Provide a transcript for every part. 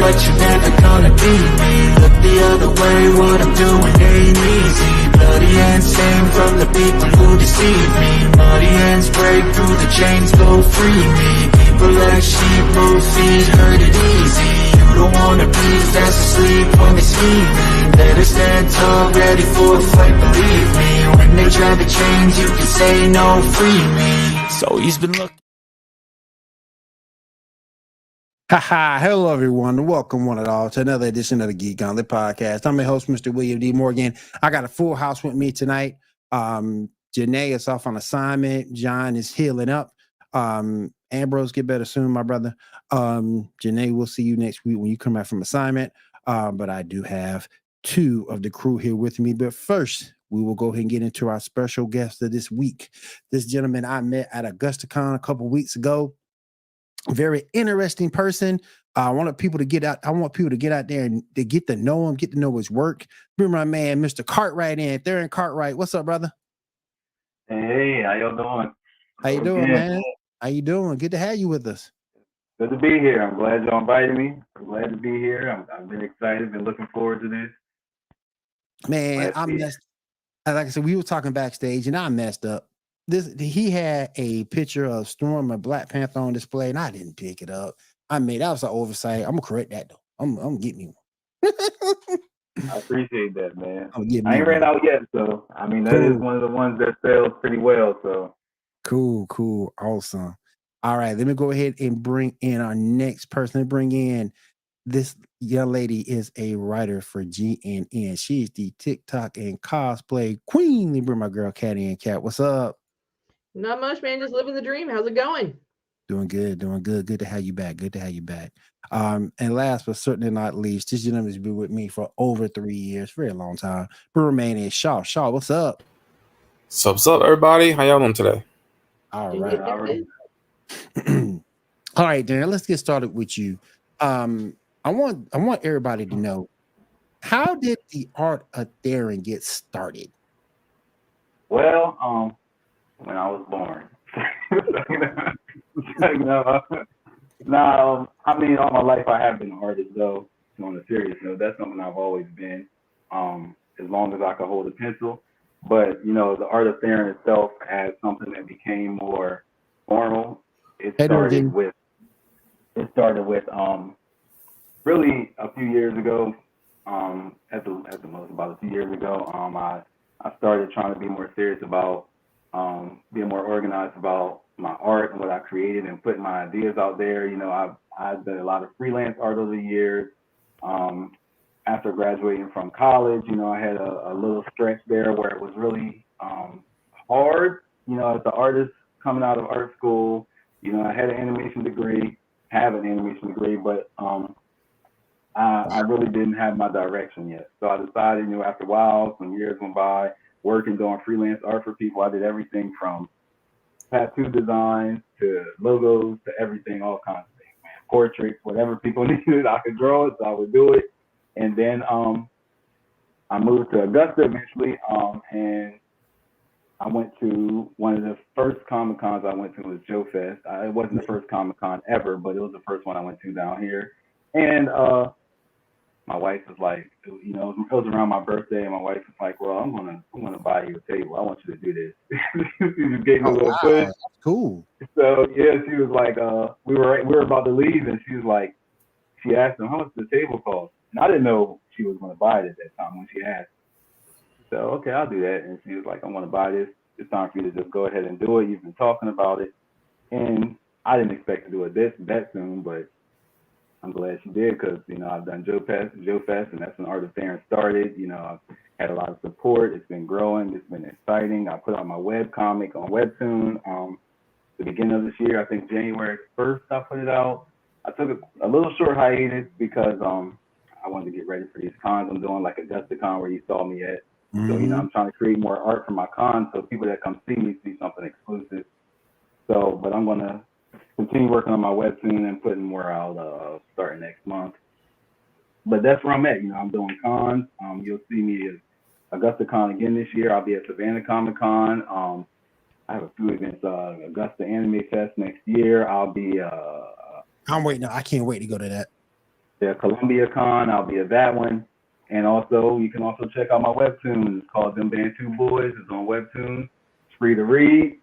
but you're never gonna beat me. Look the other way, what I'm doing ain't easy. Bloody hands stained from the people who deceive me. Muddy hands break through the chains, go free me. People like sheep, move feet, hurt it easy. You don't wanna be fast asleep when they scheming. Better stand tall, ready for a fight, believe me. When they try to change, you can say no, free me. So he's been looking. Hello everyone, welcome one and all to another edition of the Geek Gauntlet Podcast. I'm your host, Mr. William D. Morgan. I got a full house with me tonight. Janae is off on assignment. John is healing up. Ambrose, get better soon, my brother. Janae, we'll see you next week when you come back from assignment. But I do have two of the crew here with me. But first, we will go ahead and get into our special guest of this week. This gentleman I met at AugustaCon a couple weeks ago. Very interesting person. I want people to get out there and to get to know him, get to know his work. Bring my man, Mr. Cartwright in. Theron Cartwright. What's up, brother? Hey, how y'all doing? How you doing, man? How you doing? Good to have you with us. Good to be here. I'm glad y'all invited me. I'm glad to be here. I've been excited, been looking forward to this. Man, like I said, we were talking backstage and I messed up. He had a picture of Storm and Black Panther on display, and I didn't pick it up. I mean, that was an oversight. I'm gonna correct that though. I'm getting me one. I appreciate that, man. I ain't ran out yet, so I mean that is one of the ones that sells pretty well. So cool, awesome. All right, let me go ahead and bring in our next person. Bring in this young lady is a writer for GNN. She's the TikTok and cosplay queen. Let me bring my girl Caddy and Cat. What's up? Not much, man. Just living the dream. How's it going? Doing good. Good to have you back. And last but certainly not least, this gentleman has been with me for over 3 years, very long time. But remain is Shaw. Shaw, what's up? What's up, everybody? How y'all doing today? All right. All right, Dan. Let's get started with you. I want everybody to know, how did the art of Theron get started? Well, when I was born. I mean, all my life I have been an artist, though. On a serious note, that's something I've always been, as long as I could hold a pencil. But, the art of Theron itself as something that became more formal. It started with really a few years ago, at the most about a few years ago, I started trying to be more serious about being more organized about my art and what I created and putting my ideas out there. I've done a lot of freelance art over the years. After graduating from college, I had a little stretch there where it was really hard, as an artist coming out of art school. I had an animation degree, but I really didn't have my direction yet. So I decided, after a while, some years went by, working, doing freelance art for people. I did everything from tattoo designs to logos to everything, all kinds of things, man. Portraits, whatever people needed, I could draw it, so I would do it. And then I moved to Augusta eventually, and I went to one of the first Comic-Cons I went to was Joe Fest. It wasn't the first Comic-Con ever, but it was the first one I went to down here. And my wife was like, it was around my birthday, and my wife was like, well, I'm gonna buy you a table. I want you to do this. She just gave me a little push. That's cool. So yeah, she was like, we were about to leave, and she was like, she asked him, how much does the table cost? And I didn't know she was gonna buy it at that time when she asked. So okay, I'll do that. And she was like, I want to buy this. It's time for you to just go ahead and do it. You've been talking about it, and I didn't expect to do it that soon, but I'm glad she did, because I've done Joe Fest, and that's when Art of Theron started. I've had a lot of support. It's been growing. It's been exciting. I put out my web comic on Webtoon the beginning of this year. I think January 1st I put it out. I took a little short hiatus because I wanted to get ready for these cons I'm doing, like AugustaCon where you saw me at. Mm-hmm. So I'm trying to create more art for my cons so people that come see me see something exclusive. So, but I'm gonna continue working on my webtoon and putting more out starting next month. But that's where I'm at. I'm doing cons. You'll see me at AugustaCon again this year. I'll be at Savannah Comic Con. I have a few events. Augusta Anime Fest next year. I'll be. I'm waiting. I can't wait to go to that. Columbia Con. I'll be at that one. And also, you can also check out my webtoon. It's called Them Bantu Boys. It's on Webtoon. It's free to read.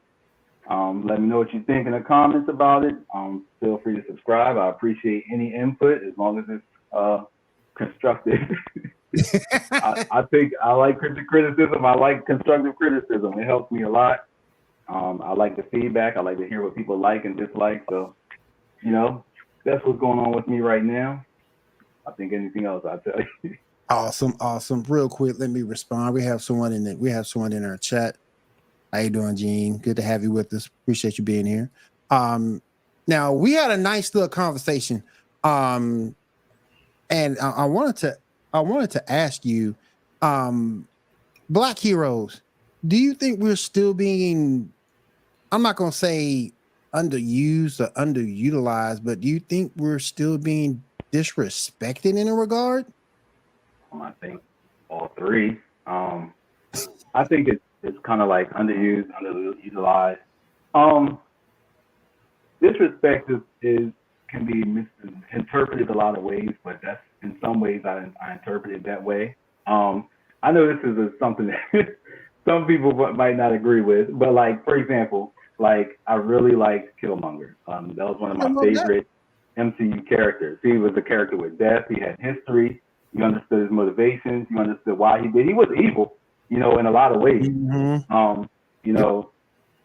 Let me know what you think in the comments about it. Feel free to subscribe. I appreciate any input as long as it's constructive. I think I like criticism. I like constructive criticism. It helps me a lot. I like the feedback. I like to hear what people like and dislike. So, that's what's going on with me right now. I think anything else I'll tell you. Awesome. Real quick, let me respond. We have someone in our chat. How you doing, Gene? Good to have you with us. Appreciate you being here. Now we had a nice little conversation. And I wanted to ask you, Black heroes, do you think we're still being, I'm not gonna say underused or underutilized, but do you think we're still being disrespected in a regard? I think all three. I think it's kind of like underused, underutilized. Disrespect can be misinterpreted a lot of ways, but that's in some ways I interpret it that way. I know this is something that some people might not agree with, but like, for example, like I really liked Killmonger. That was one of my favorite MCU characters. He was a character with depth. He had history. You understood his motivations. You understood why he did. He was evil, in a lot of ways. Mm-hmm.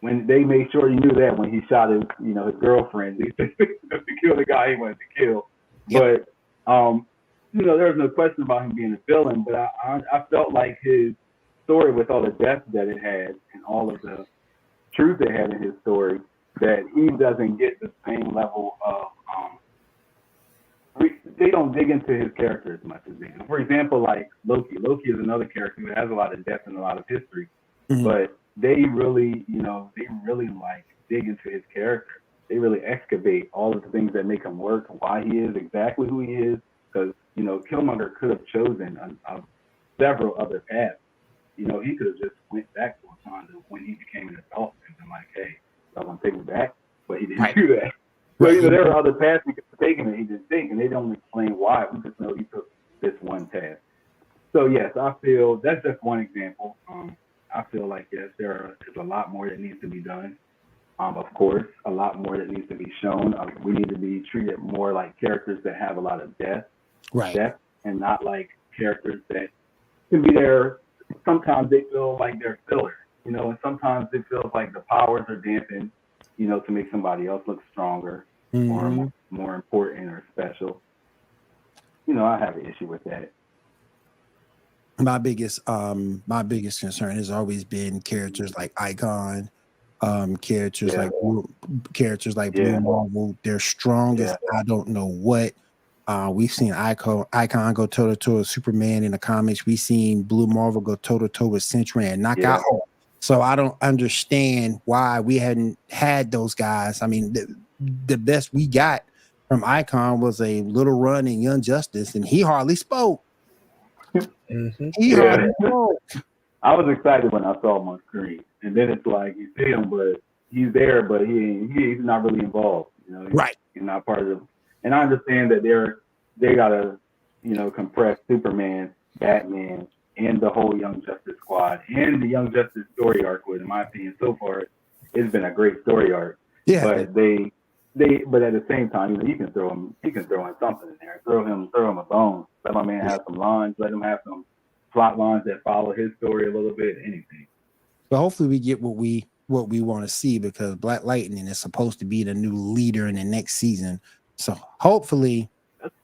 When they made sure you knew that when he shot his girlfriend, to kill the guy he wanted to kill. Yep. But, there was no question about him being a villain, but I felt like his story, with all the depth that it had and all of the truth it had in his story, that he doesn't get the same level of, they don't dig into his character as much as they do. For example, like Loki. Loki is another character who has a lot of depth and a lot of history, but they really like dig into his character. They really excavate all of the things that make him work, why he is exactly who he is. Because, Killmonger could have chosen several other paths. He could have just went back to Wakanda when he became an adult and been like, hey, I want to take me back. But he didn't do that. So, there were other paths he could have taken that he didn't take, and they don't explain why. We just know he took this one path. So, yes, I feel that's just one example. I feel like, yes, there's a lot more that needs to be done. Of course, a lot more that needs to be shown. We need to be treated more like characters that have a lot of depth, and not like characters that can be there. Sometimes they feel like they're filler, and sometimes it feels like the powers are dampened, to make somebody else look stronger or more important or special. I have an issue with that. My biggest concern has always been characters like Icon, characters like Blue Marvel. They're strong as I don't know what. We've seen Icon go toe to toe with Superman in the comics. We've seen Blue Marvel go toe to toe with Sentry and knock out. So I don't understand why we hadn't had those guys. I mean, the best we got from Icon was a little run in Young Justice, and he hardly spoke. Hardly spoke. I was excited when I saw him on screen, and then it's like you see him, but he's there, but he's not really involved. He's not part of the. And I understand that they gotta, compress Superman, Batman, and the whole Young Justice Squad and the Young Justice story arc. In my opinion, so far, it's been a great story arc. Yeah. But but at the same time, you can throw in something in there. Throw him a bone. Let my man have some lines. Let him have some plot lines that follow his story a little bit. Anything. But hopefully, we get what we want to see, because Black Lightning is supposed to be the new leader in the next season. So hopefully,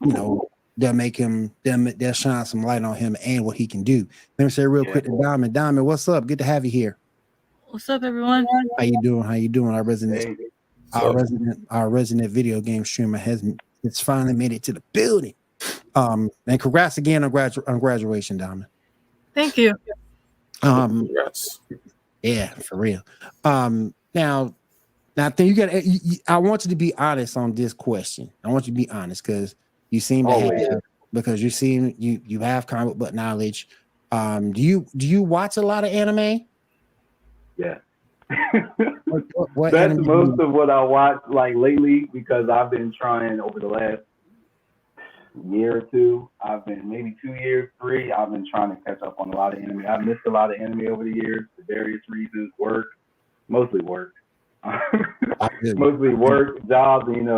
they'll make him, they'll shine some light on him and what he can do. Let me say real quick to Diamond. Diamond, what's up? Good to have you here. What's up, everyone? How you doing? Our resident video game streamer it's finally made it to the building. And congrats again on graduation, Diamond. Thank you. Congrats. Yeah, for real. Now I think I want you to be honest on this question. I want you to be honest, because you seem to you have comic book knowledge. Do you watch a lot of anime? Yeah. What That's most of what I watch like lately, because I've been trying over the last year or two, maybe 2 years, 3, I've been trying to catch up on a lot of anime. I've missed a lot of anime over the years for various reasons, mostly work, mostly work, jobs, and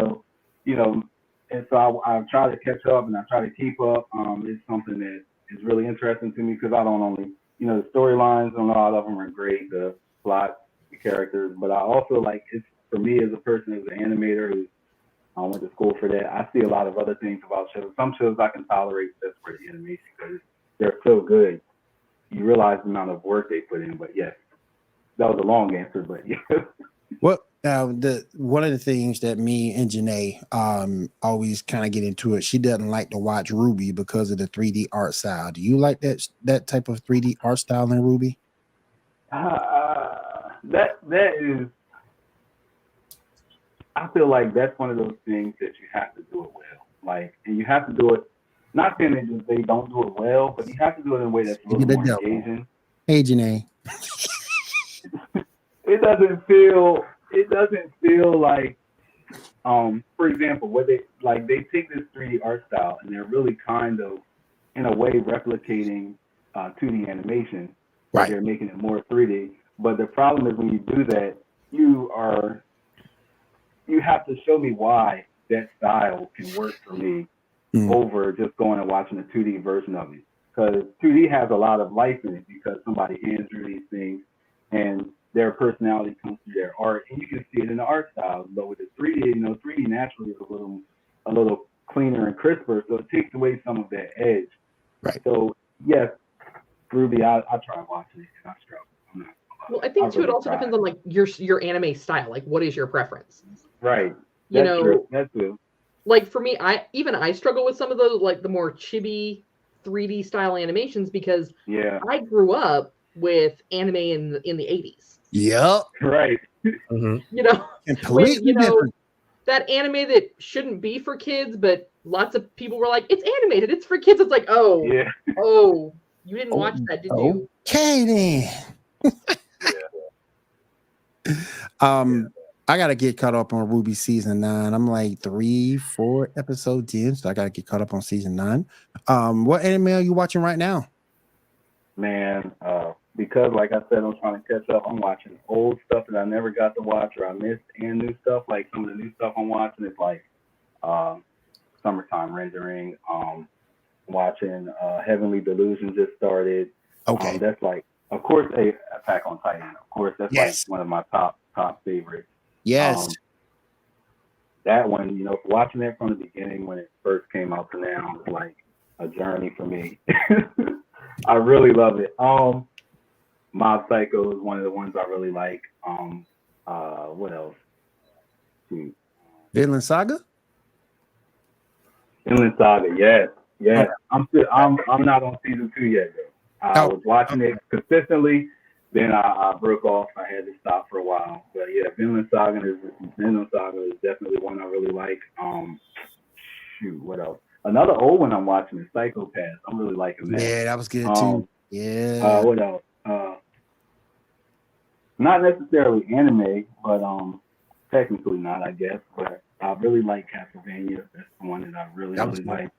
so I try to catch up and I try to keep up. It's something that is really interesting to me because I don't only, the storylines, a lot of them are great, the plot, the characters, but I also it's for me as a person, as an animator who I went to school for that, I see a lot of other things about shows. Some shows I can tolerate just for the animation because they're so good. You realize the amount of work they put in, but yes, that was a long answer, but yeah. Well, one of the things that me and Janae always kind of get into it, she doesn't like to watch Ruby because of the 3D art style. Do you like that type of 3D art style in Ruby? That is, I feel like that's one of those things that you have to do it well. And you have to do it, not saying that they don't do it well, but you have to do it in a way that's a little more engaging. Hey, Janae. It doesn't feel like, for example, what they take this 3D art style and they're really kind of, in a way, replicating 2D animation. Right. They're making it more 3D. But the problem is when you do that, you have to show me why that style can work for me over just going and watching a 2D version of it. Because 2D has a lot of life in it because somebody hands drew these things and their personality comes through their art, and you can see it in the art style. But with the 3D, 3D naturally is a little cleaner and crisper, so it takes away some of that edge. Right. So yes, Ruby, I try watching it and I struggle. Well, I think too, it also depends on your anime style. What is your preference? Right. That's true. For me, I struggle with some of those the more chibi 3D style animations because I grew up with anime in the 80s. Yep. Right. Completely different. That anime that shouldn't be for kids, but lots of people were like, it's animated, it's for kids. It's like, oh, you didn't watch that, did you? Okay then. I gotta get caught up on Ruby season 9. I'm 3-4 episodes in, so I gotta get caught up on season 9. What anime are you watching right now? Man, because like I said, I'm trying to catch up. I'm watching old stuff that I never got to watch or I missed, and new stuff. Some of the new stuff I'm watching is Summertime Rendering. Watching Heavenly Delusion just started. Okay. That's of course, Attack on Titan. Of course, that's one of my top favorites. Yes. That one, watching it from the beginning when it first came out to now was a journey for me. I really love it. Mob Psycho is one of the ones I really like. What else? Vinland Saga? Vinland Saga, yes. Okay. I'm not on season 2 yet though. I was watching it consistently, then I broke off. I had to stop for a while. But yeah, Vinland Saga is definitely one I really like. What else? Another old one I'm watching is Psychopath. I'm really liking that. Yeah, that was good too. Yeah. What else? Not necessarily anime, but technically not, I guess. But I really like Castlevania. That's the one that I really like.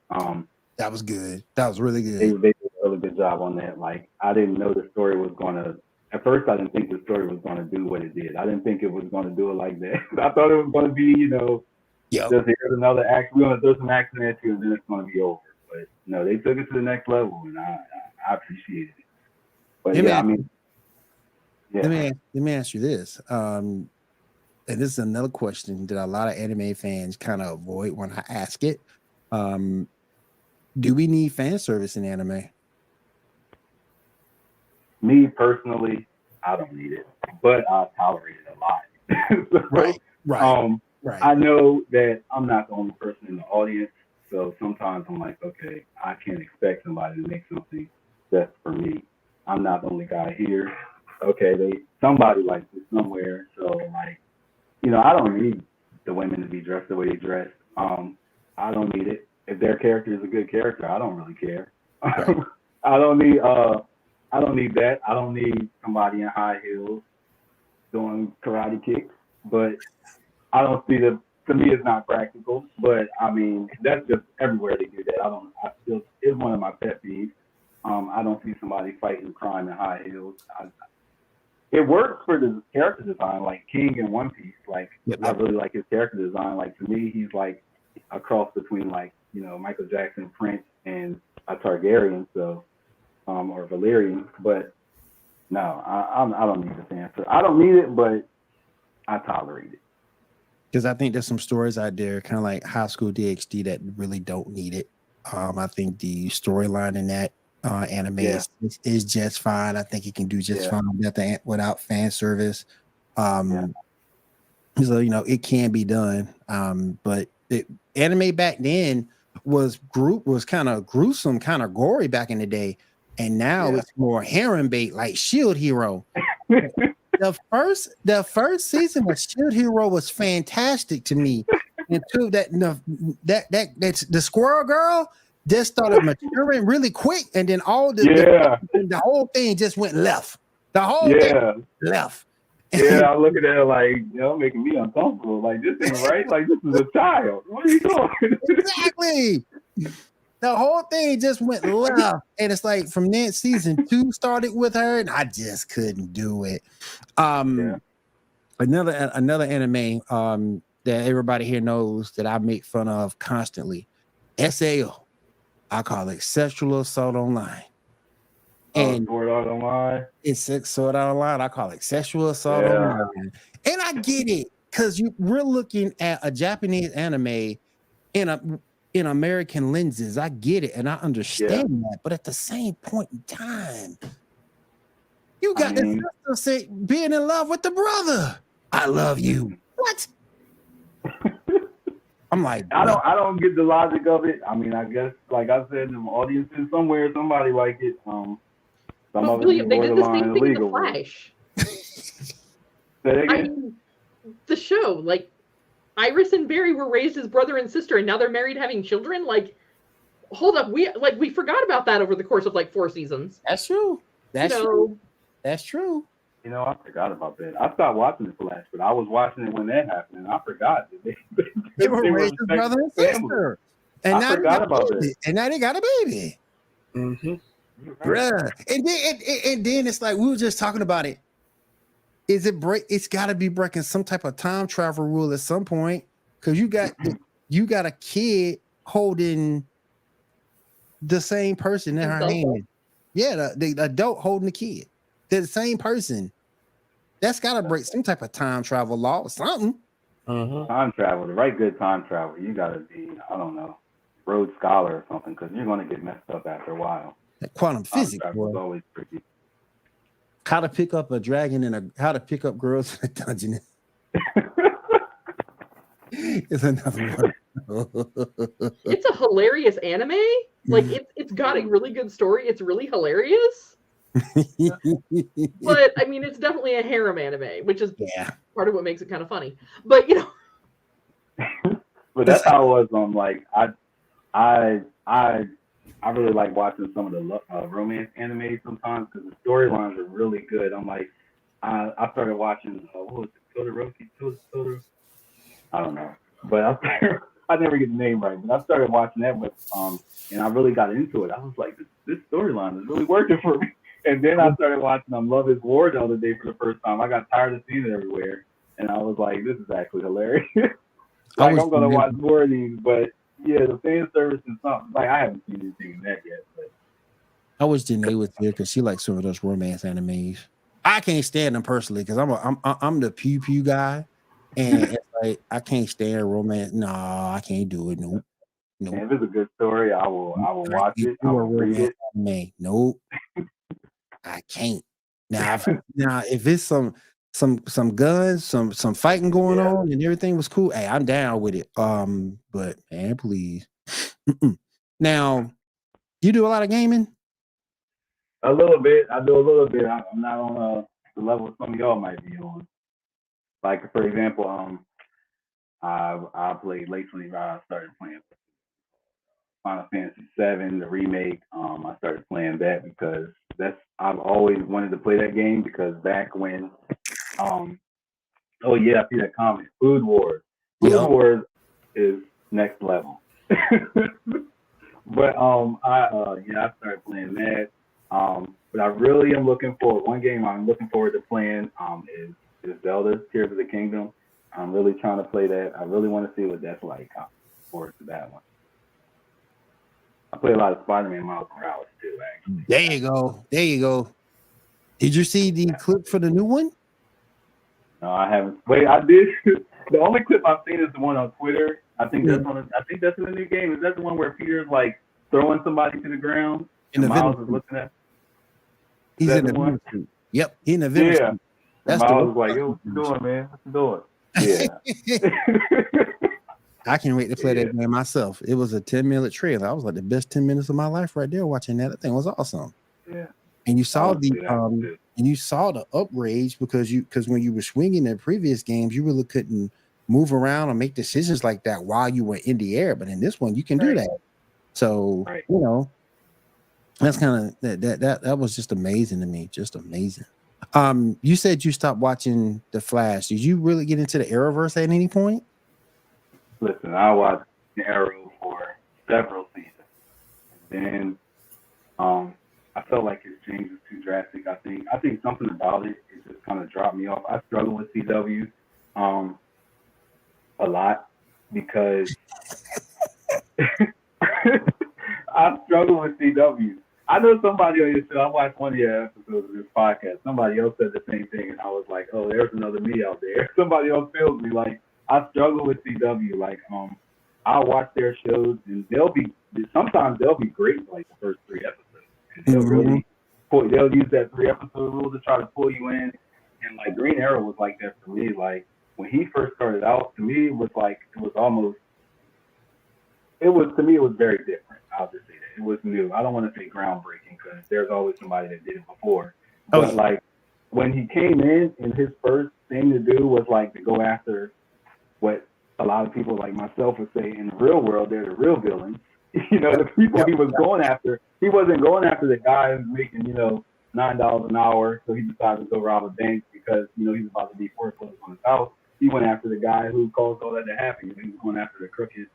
That was good. That was really good. They did a really good job on that. I didn't know the story was gonna. At first, I didn't think the story was gonna do what it did. I didn't think it was gonna do it like that. I thought it was gonna be, just here's another action. We're gonna throw some action at you, and then it's gonna be over. But no, they took it to the next level, and I appreciated it. But let me ask you this. And this is another question that a lot of anime fans kind of avoid when I ask it. Do we need fan service in anime? Me personally, I don't need it, but I tolerate it a lot. So, right. Right. I know that I'm not the only person in the audience, so sometimes I'm like, okay, I can't expect somebody to make something that's for me. I'm not the only guy here. Okay, somebody likes it somewhere, so I don't need the women to be dressed the way they dress. I don't need it. If their character is a good character, I don't really care. Right. I don't need that. I don't need somebody in high heels doing karate kicks. But I don't see the to me it's not practical. But I mean, that's just everywhere they do that. I still it's one of my pet peeves. I don't see somebody fighting crime in high heels. It works for the character design, like King in One Piece. Like I really like his character design. Like to me, he's like a cross between like Michael Jackson, Prince, and a Targaryen, so or Valerian. But no, I don't need this answer. I don't need it, but I tolerate it. Because I think there's some stories out there, kind of like High School DxD, that really don't need it. I think the storyline in that anime is just fine. I think it can do just fine without fan service. So it can be done. But anime back then was kind of gruesome, kind of gory back in the day, and now it's more harem bait, like Shield Hero. The first season of Shield Hero was fantastic to me. Until that the squirrel girl just started maturing really quick, and then the whole thing just went left. The whole thing left. Yeah, I look at that like, making me uncomfortable. Like, this ain't right. Like, this is a child. What are you doing? Exactly. The whole thing just went left, and it's like from then season 2 started with her, and I just couldn't do it. Another anime that everybody here knows that I make fun of constantly, SAO. I call it Sexual Assault Online. And Sword Art Online. It's Sword Art Online. I call it Sexual Assault Online. And I get it, because we're looking at a Japanese anime in American lenses. I get it, and I understand that. But at the same point in time, you got the sister say being in love with the brother. I love you. What? I'm like, I don't get the logic of it. I mean, I guess, like I said, in the audiences somewhere, somebody like it. Some of it is they did the same thing illegal. in The Flash. Say that again? I mean, the show, like, Iris and Barry were raised as brother and sister, and now they're married, having children. Like, hold up, we forgot about that over the course of like 4 seasons. That's true. That's true. That's true. I forgot about that. I stopped watching The Flash, but I was watching it when that happened, and I forgot that they were raised as brother and sister. And I forgot about that. And now they got a baby. Mm-hmm. Bruh. And then it's like, we were just talking about it. It's got to be breaking some type of time travel rule at some point, because you got a kid holding the same person in her hand. Yeah, the adult holding the kid. They're the same person. That's got to break some type of time travel law or something. Time travel, the right good time travel. You got to be, I don't know, Rhodes Scholar or something, because you're going to get messed up after a while. That quantum physics is always tricky. How to pick up a dragon how to pick up girls in a dungeon. It's another one. It's a hilarious anime. Like, it's got a really good story. It's really hilarious. But I mean, it's definitely a harem anime, which is part of what makes it kind of funny. But but that's how it was. Like, I really like watching some of the romance anime sometimes, because the storylines are really good. I'm like, I started watching what was it, Todoroki? I don't know, but I never get the name right. But I started watching that and I really got into it. I was like, this storyline is really working for me. And then I started watching Love Is War the other day for the first time. I got tired of seeing it everywhere, and I was like, this is actually hilarious. I'm gonna watch more of these, but the fan service is something. Like, I haven't seen anything in that yet. But I wish Janae was here, because she likes some of those romance animes. I can't stand them personally, because I'm the pew pew guy, and it's like, I can't stand romance. No, I can't do it. Nope. If it's a good story, I will watch it. I will read it. Anime. Nope. I can't. Now if it's some guns, some fighting going on, and everything was cool, hey, I'm down with it. But man, please. Now, you do a lot of gaming? A little bit. I do a little bit. I'm not on the level some of y'all might be on. Like, for example, I played lately. I started playing Final Fantasy VII, the remake. I started playing that because I've always wanted to play that game, because back when I see that comment, Food Wars. Food Wars is next level. But I started playing that. But I really am looking forward. One game I'm looking forward to playing is Zelda Tears of the Kingdom. I'm really trying to play that. I really want to see what that's like. I'm looking forward to that one. I play a lot of Spider-Man Miles Morales too, actually. There you go. Did you see the clip for the new one? No, I haven't. Wait, I did. The only clip I've seen is the one on Twitter. I think that's in the new game. Is that the one where Peter's like throwing somebody to the ground and Miles is looking at? He's in the one. Yep, he's in the Venom suit. That's Miles was like, "Yo, what you doing, man? What you doing?" Yeah. I can't wait to play that game myself. It was a 10-minute trailer. I was like the best 10 minutes of my life right there watching that. That thing was awesome. Yeah. And you saw the outrage because when you were swinging in previous games, you really couldn't move around and make decisions like that while you were in the air. But in this one, you can do that. So that's kind of that was just amazing to me. Just amazing. You said you stopped watching The Flash. Did you really get into the Arrowverse at any point? Listen, I watched Arrow for several seasons. And then I felt like his change was too drastic. I think something about it just kind of dropped me off. I struggle with CW a lot because I struggle with CW. I know somebody on your show, I watched one of your episodes of this podcast. Somebody else said the same thing, and I was like, oh, there's another me out there. Somebody else feels me. Like, I struggle with CW. Like, I'll watch their shows, and sometimes they'll be great for like the first 3 episodes. They'll use that 3-episode rule to try to pull you in. And like Green Arrow was like that for me. Like when he first started out, to me it was very different. I'll just say that. It was new. I don't want to say groundbreaking because there's always somebody that did it before. But like when he came in and his first thing to do was like to go after what a lot of people like myself would say in the real world, they're the real villains. The people he was going after, he wasn't going after the guy who's making, $9 an hour. So he decided to go rob a bank because, he was about to be foreclosed on his house. He went after the guy who caused all that to happen. He was going after the crooked,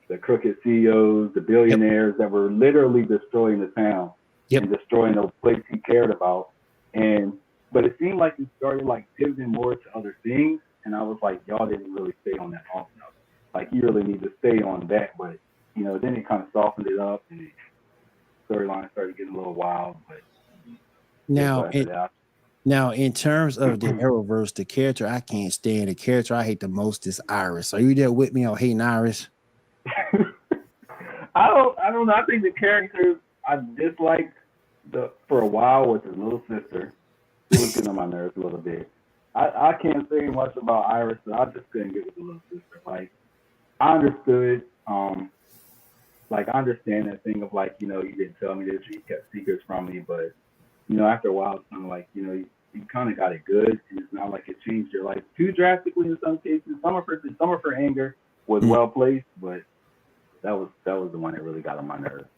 the crooked CEOs, the billionaires that were literally destroying the town and destroying the place he cared about. But it seemed like he started like pivoting more to other things. And I was like, y'all didn't really stay on that long enough. Like you really need to stay on that. But, then it kind of softened it up and the storyline started getting a little wild. But now, in terms of the Arrowverse, the character I can't stand, the character I hate the most is Iris. Are you there with me on hating Iris? I don't know. I think the character I disliked for a while was his little sister. She was getting on my nerves a little bit. I can't say much about Iris, but I just couldn't get with the little sister. Like I understood, I understand that thing of like, you didn't tell me this, or you kept secrets from me, but after a while, it's kind of like, you kind of got it good, and it's not like it changed your life too drastically in some cases. Some of her anger was well placed, but that was the one that really got on my nerves.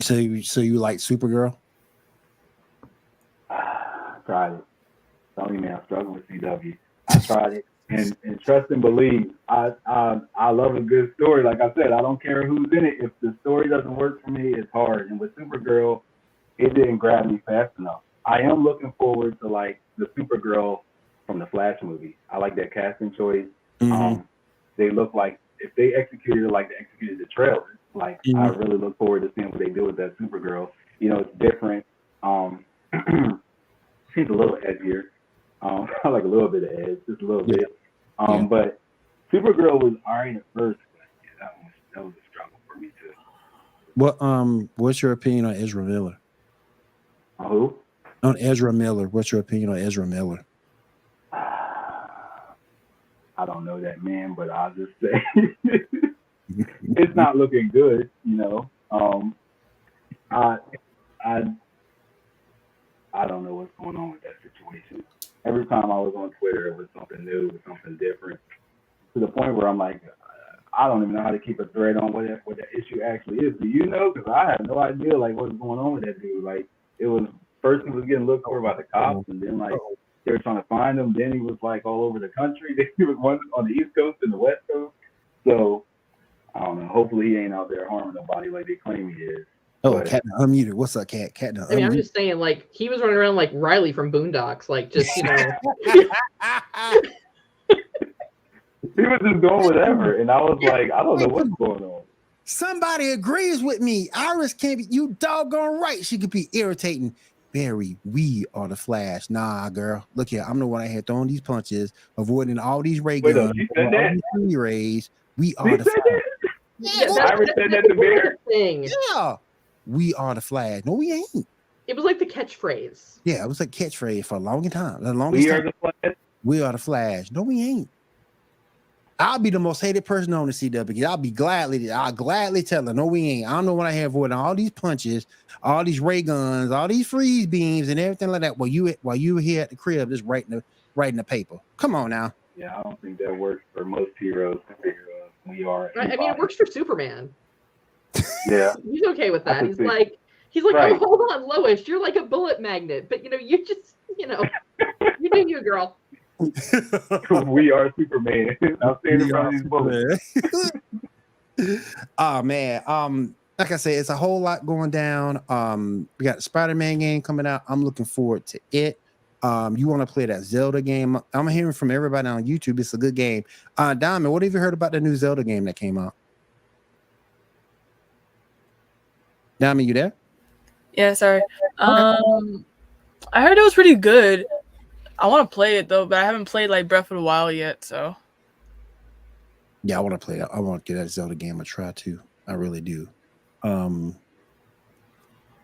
So you like Supergirl? I tried it. Tell me, man, I struggle with CW. I tried it, and trust and believe. I love a good story. Like I said, I don't care who's in it. If the story doesn't work for me, it's hard. And with Supergirl, it didn't grab me fast enough. I am looking forward to like the Supergirl from the Flash movie. I like that casting choice. Mm-hmm. They look like if they executed it like they executed the trailer. Like I really look forward to seeing what they do with that Supergirl. It's different. She's a little edgier. I like a little bit of edge, just a little bit. But Supergirl was alright at first, but that was a struggle for me too. What's your opinion on Ezra Miller? Who? On Ezra Miller. What's your opinion on Ezra Miller? I don't know that man, but I'll just say it's not looking good, I don't know what's going on with that situation. Every time I was on Twitter, it was something new, it was something different. To the point where I'm like, I don't even know how to keep a thread on what that issue actually is. Do you know? Because I have no idea like what's going on with that dude. Like it was first he was getting looked over by the cops, and then like they were trying to find him. Then he was like all over the country. He was one on the East Coast and the West Coast. So I don't know. Hopefully he ain't out there harming nobody like they claim he is. Oh, But- Cat unmuted. What's up, Cat? Cat I mean, I'm just saying, like, he was running around like Riley from Boondocks, like, just, you know. He was just doing whatever, and I was like, I don't know what's going on. Somebody agrees with me. Iris can't be. You doggone right. She could be irritating. Barry, we are the Flash. Nah, girl. Look here. I'm the one out here throwing these punches, avoiding all these ray Wait, guns, she said all that? these rays. We He are the said Flash. that? Yeah, Iris said that to Bear. Thing. yeah. We are the Flash. No, we ain't. It was like the catchphrase. Yeah, it was a catchphrase for a long time. The longest We are time. the Flash. We are the Flash. No, we ain't. I'll be the most hated person on the CW because I'll gladly tell her, no, we ain't. I don't know what I have avoiding all these punches, all these ray guns, all these freeze beams, and everything like that. While you were here at the crib, just writing the paper. Come on now. Yeah, I don't think that works for most heroes. We are. I mean, it works for Superman. Yeah. He's okay with that. I He's see. like, Right. oh, hold on, Lois, you're like a bullet magnet, but you just, you do you, girl. We are Superman. I'm standing in front of these bullets. Oh man. Like I said, it's a whole lot going down. We got the Spider-Man game coming out. I'm looking forward to it. You want to play that Zelda game? I'm hearing from everybody on YouTube. It's a good game. Diamond, what have you heard about the new Zelda game that came out? Diamond, you there? Yeah, sorry. I heard it was pretty good. I want to play it though, but I haven't played like Breath of the Wild yet, so. Yeah, I want to play it. I want to get that Zelda game a try too. I really do. I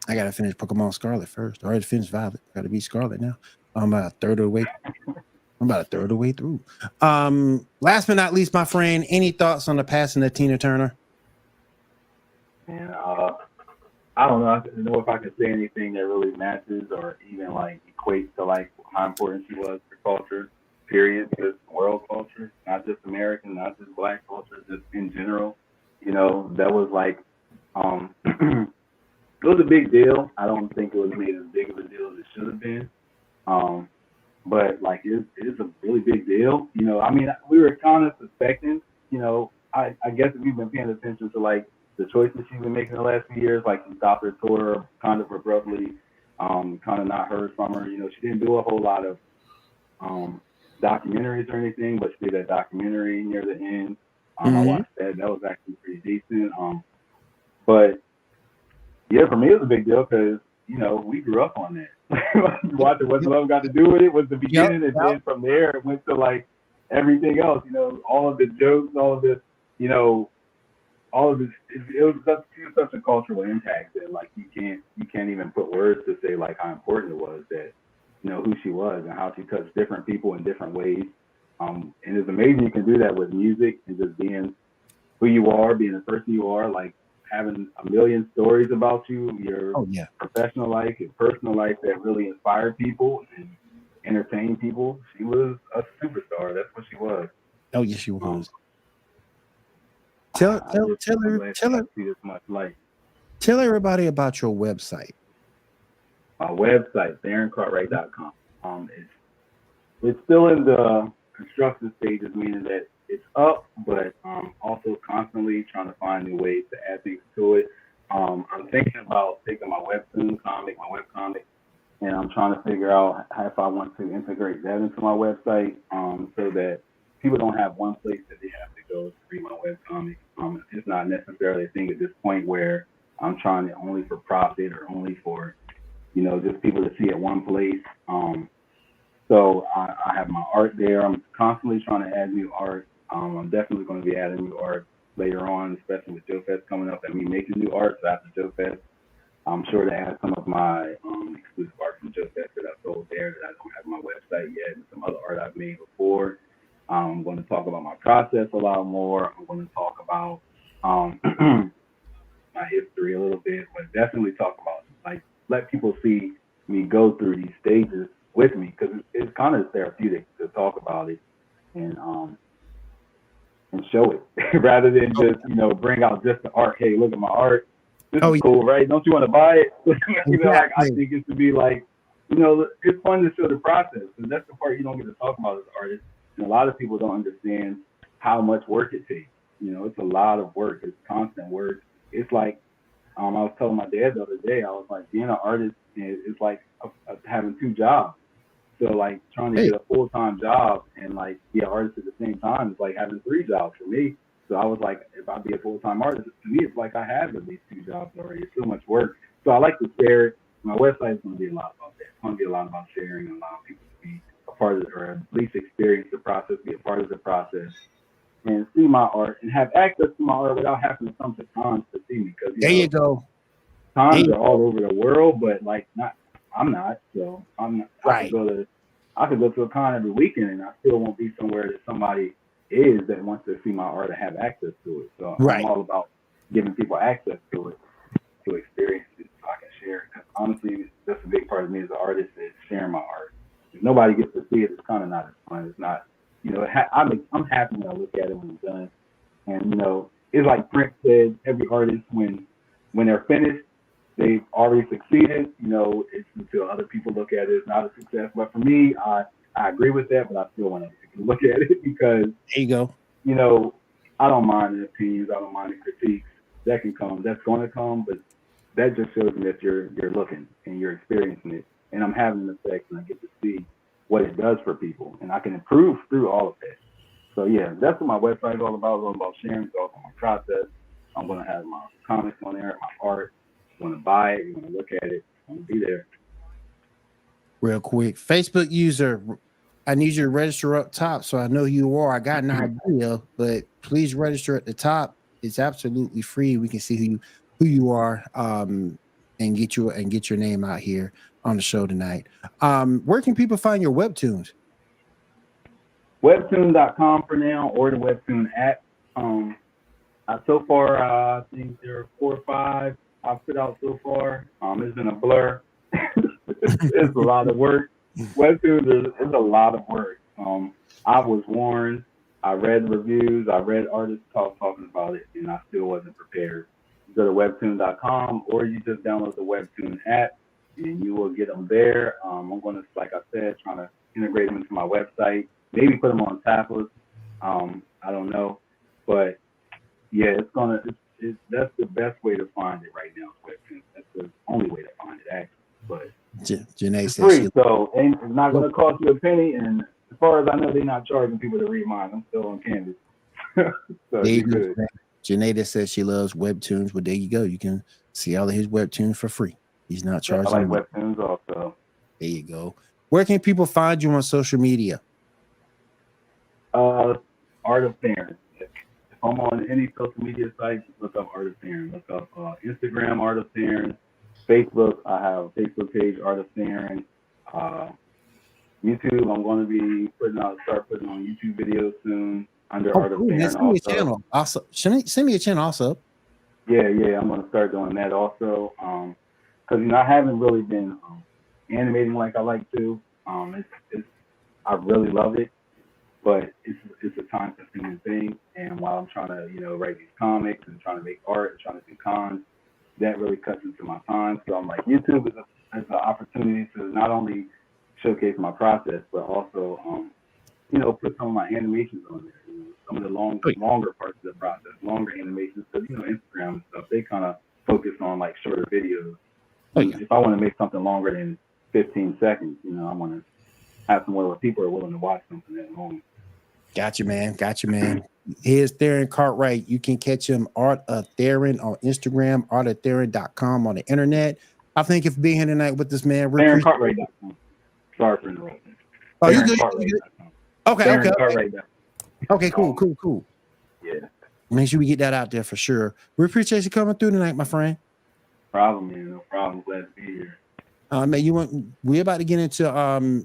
gotta finish Pokemon Scarlet first. I already finished Violet. Gotta beat Scarlet now. I'm about a third of the way. Through. Last but not least, my friend, any thoughts on the passing of Tina Turner? And I don't know. I don't know if I can say anything that really matches or even like equates to like how important she was for culture, period, just world culture, not just American, not just Black culture, just in general. That was like, it was a big deal. I don't think it was made as big of a deal as it should have been. But like, it is a really big deal. I mean, we were kind of suspecting, I guess if you've been paying attention to like the choices she's been making the last few years, like she stopped her tour kind of abruptly, kind of not heard from her. She didn't do a whole lot of documentaries or anything, but she did that documentary near the end. I watched that. That was actually pretty decent. But yeah, for me it was a big deal because we grew up on that. Watching What's Love Got to Do with It was the beginning, and then from there it went to like everything else. All of the jokes, all of this, all of this. It was such a cultural impact that like you can't even put words to say like how important it was that who she was and how she touched different people in different ways. And it's amazing you can do that with music and just being who you are, being the person you are, like having a million stories about you, your professional life, your personal life that really inspired people and entertained people. She was a superstar. That's what she was. Oh yes, she was. Tell everybody about your website. My website, theroncartwright.com. It's still in the construction stages, meaning that it's up, but also constantly trying to find new ways to add things to it. I'm thinking about taking my webcomic, and I'm trying to figure out if I want to integrate that into my website so that people don't have one place that they have to go to read my webcomic. It's not necessarily a thing at this point where I'm trying it only for profit or only for, just people to see at one place. So I have my art there. I'm constantly trying to add new art. I'm definitely going to be adding new art later on, especially with Joe Fest coming up and me making new art. So after Joe Fest, I'm sure to add some of my exclusive art from Joe Fest that I sold there that I don't have on my website yet, and some other art I've made before. I'm going to talk about my process a lot more. I'm going to talk about my history a little bit, but definitely talk about, like, let people see me go through these stages with me, because it's kind of therapeutic to talk about it and show it rather than just bring out just the art. Hey, look at my art. This is cool, right? Don't you want to buy it? Like, I think it should be like it's fun to show the process, because that's the part you don't get to talk about as artists. And a lot of people don't understand how much work it takes. It's a lot of work. It's constant work. It's like, I was telling my dad the other day, I was like, being an artist is like having 2 jobs. So like trying to get a full-time job and like be an artist at the same time is like having 3 jobs for me. So I was like, if I be a full-time artist, to me, it's like I have at least 2 jobs already. It's so much work. So I like to share it. My website is going to be a lot about that. It's going to be a lot about sharing and allowing people to be a part of it, or at least experience the process, be a part of the process, and see my art and have access to my art without having to come to cons to see me. Because there you go. Cons are all over the world, but like I'm not. So I'm not. Right. I could go to a con every weekend, and I still won't be somewhere that somebody is that wants to see my art and have access to it. So I'm all about giving people access to it, to experience it, so I can share it. Because honestly, that's a big part of me as an artist, is sharing my art. If nobody gets to see it, it's kind of not as fun. It's not, I'm happy when I look at it when it's done. And it's like Prince said, every artist when they're finished, they've already succeeded. It's until other people look at it, it's not a success. But for me, I agree with that, but I still want to look at it, because there you go. I don't mind the opinions, I don't mind the critiques. That can come, that's going to come, but that just shows me that you're looking and you're experiencing it, and I'm having an effect, and I get to see what it does for people, and I can improve through all of that. So yeah, that's what my website is all about. It's all about sharing. It's all about my process. I'm going to have my comics on there, my art. You want to buy it, you want to look at it, I want to be there. Real quick, Facebook user, I need you to register up top so I know who you are. I got an idea, but please register at the top. It's absolutely free. We can see who you are, and get your name out here on the show tonight. Where can people find your webtoons? Webtoon.com for now, or the Webtoon app. So far, I think there are 4 or 5 I've put out so far. It's been a blur. It's a lot of work. Webtoons is a lot of work. I was warned. I read reviews. I read artists talking about it, and I still wasn't prepared. You go to webtoon.com, or you just download the Webtoon app, and you will get them there. I'm going to, like I said, trying to integrate them into my website. Maybe put them on tablets. I don't know, but yeah, that's the best way to find it right now. Webtoon. That's the only way to find it, actually. But Janae it's says free, so it's not going to cost you a penny. And as far as I know, they're not charging people to read mine. I'm still on Canvas. So you're good. Janae says she loves webtoons. Well, there you go. You can see all of his webtoons for free. He's not charging. I like webtoons also. There you go. Where can people find you on social media? Art of Theron. If I'm on any social media site, look up Art of Theron. Look up Instagram, Art of Theron. Facebook, I have a Facebook page, Art of Theron. YouTube, I'm going to be start putting on YouTube videos soon under Art of Theron. Send me a channel. Also, send me a channel also. Yeah, I'm going to start doing that also. Because I haven't really been animating like I like to. I really love it, but it's a time-consuming thing. And while I'm trying to write these comics and trying to make art and trying to do cons, that really cuts into my time. So I'm like, YouTube is an opportunity to not only showcase my process, but also put some of my animations on there. Some of the longer parts of the process, longer animations. Because Instagram and stuff, they kind of focus on like shorter videos. If I want to make something longer than 15 seconds, I want to have somewhere where people are willing to watch something at home. Got you, man. Here's Theron Cartwright. You can catch him, Art of Theron, on Instagram, artoftheron.com on the internet. I thank you for being here tonight with this man. TheronCartwright.com. Sorry for interrupting. Oh, you good? Okay, cool. Yeah. Make sure we get that out there for sure. We appreciate you coming through tonight, my friend. No problem. Glad to be here. Man, we're about to get into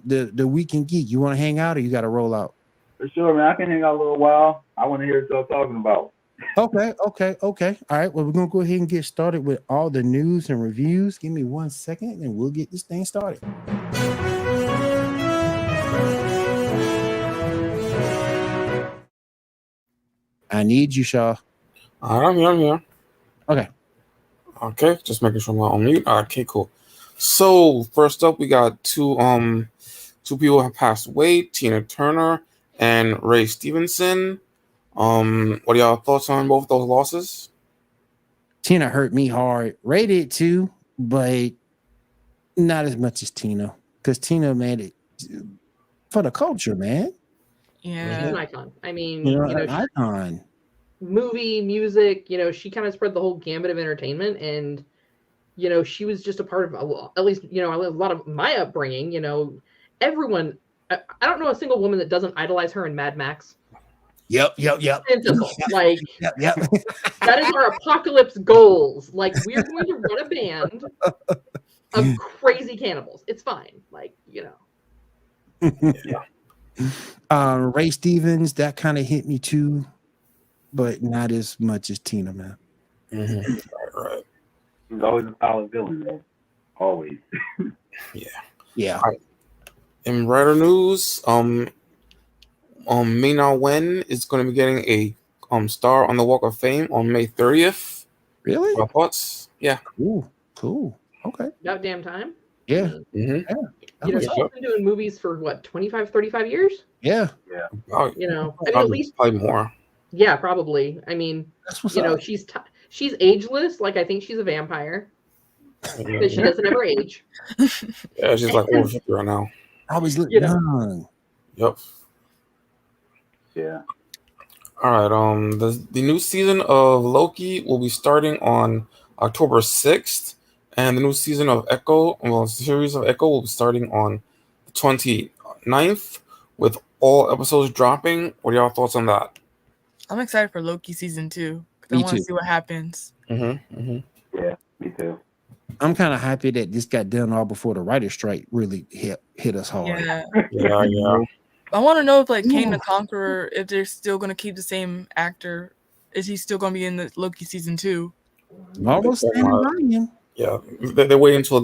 the Weekend Geek. You want to hang out or you got to roll out? For sure, man. I can hang out a little while. I want to hear what y'all talking about. Okay. All right. Well, we're going to go ahead and get started with all the news and reviews. Give me 1 second and we'll get this thing started. I need you, Shaw. All right, I'm here. Okay. Okay, just making sure I'm not on mute. Okay, cool. So first up, we got two people have passed away: Tina Turner and Ray Stevenson. What are y'all thoughts on both those losses? Tina hurt me hard. Ray did too, but not as much as Tina, because Tina made it for the culture, man. She's Yeah. an icon. I mean, An icon. movie, music, she kind of spread the whole gambit of entertainment, and she was just a part of at least a lot of my upbringing. Everyone, I don't know a single woman that doesn't idolize her in Mad Max. Yep. Like Yep. that is our apocalypse goals. Like, we're going to run a band of crazy cannibals. It's fine. Like, Ray Stevens, that kind of hit me too, but not as much as Tina, man. Right. He's always a solid villain, though. Always. Yeah. Right. In writer news, Ming-Na Wen is going to be getting a star on the Walk of Fame on May 30th. Really? Your thoughts? Yeah. Cool. Okay. about damn time. Yeah. She's been doing movies for what, 25, 35 years? Yeah. Oh, I mean, at probably, least probably more. Yeah, probably. I mean, That's what's up. she's ageless. Like, I think she's a vampire because she doesn't ever age. Yeah, she's like over 50 right now. Always look young. Yep. Yeah. All right. The new season of Loki will be starting on October 6th, and the new season of Echo, the series of Echo, will be starting on the 29th, with all episodes dropping. What are y'all thoughts on that? I'm excited for Loki season 2 because I Me want to too. see what happens. Yeah, me too. I'm kind of happy that this got done all before the writer's strike really hit us hard. Yeah. Yeah. I want to know if Kang the Conqueror, if they're still going to keep the same actor. Is he still going to be in the Loki season 2? Marvel's standing by him. Yeah, they're waiting until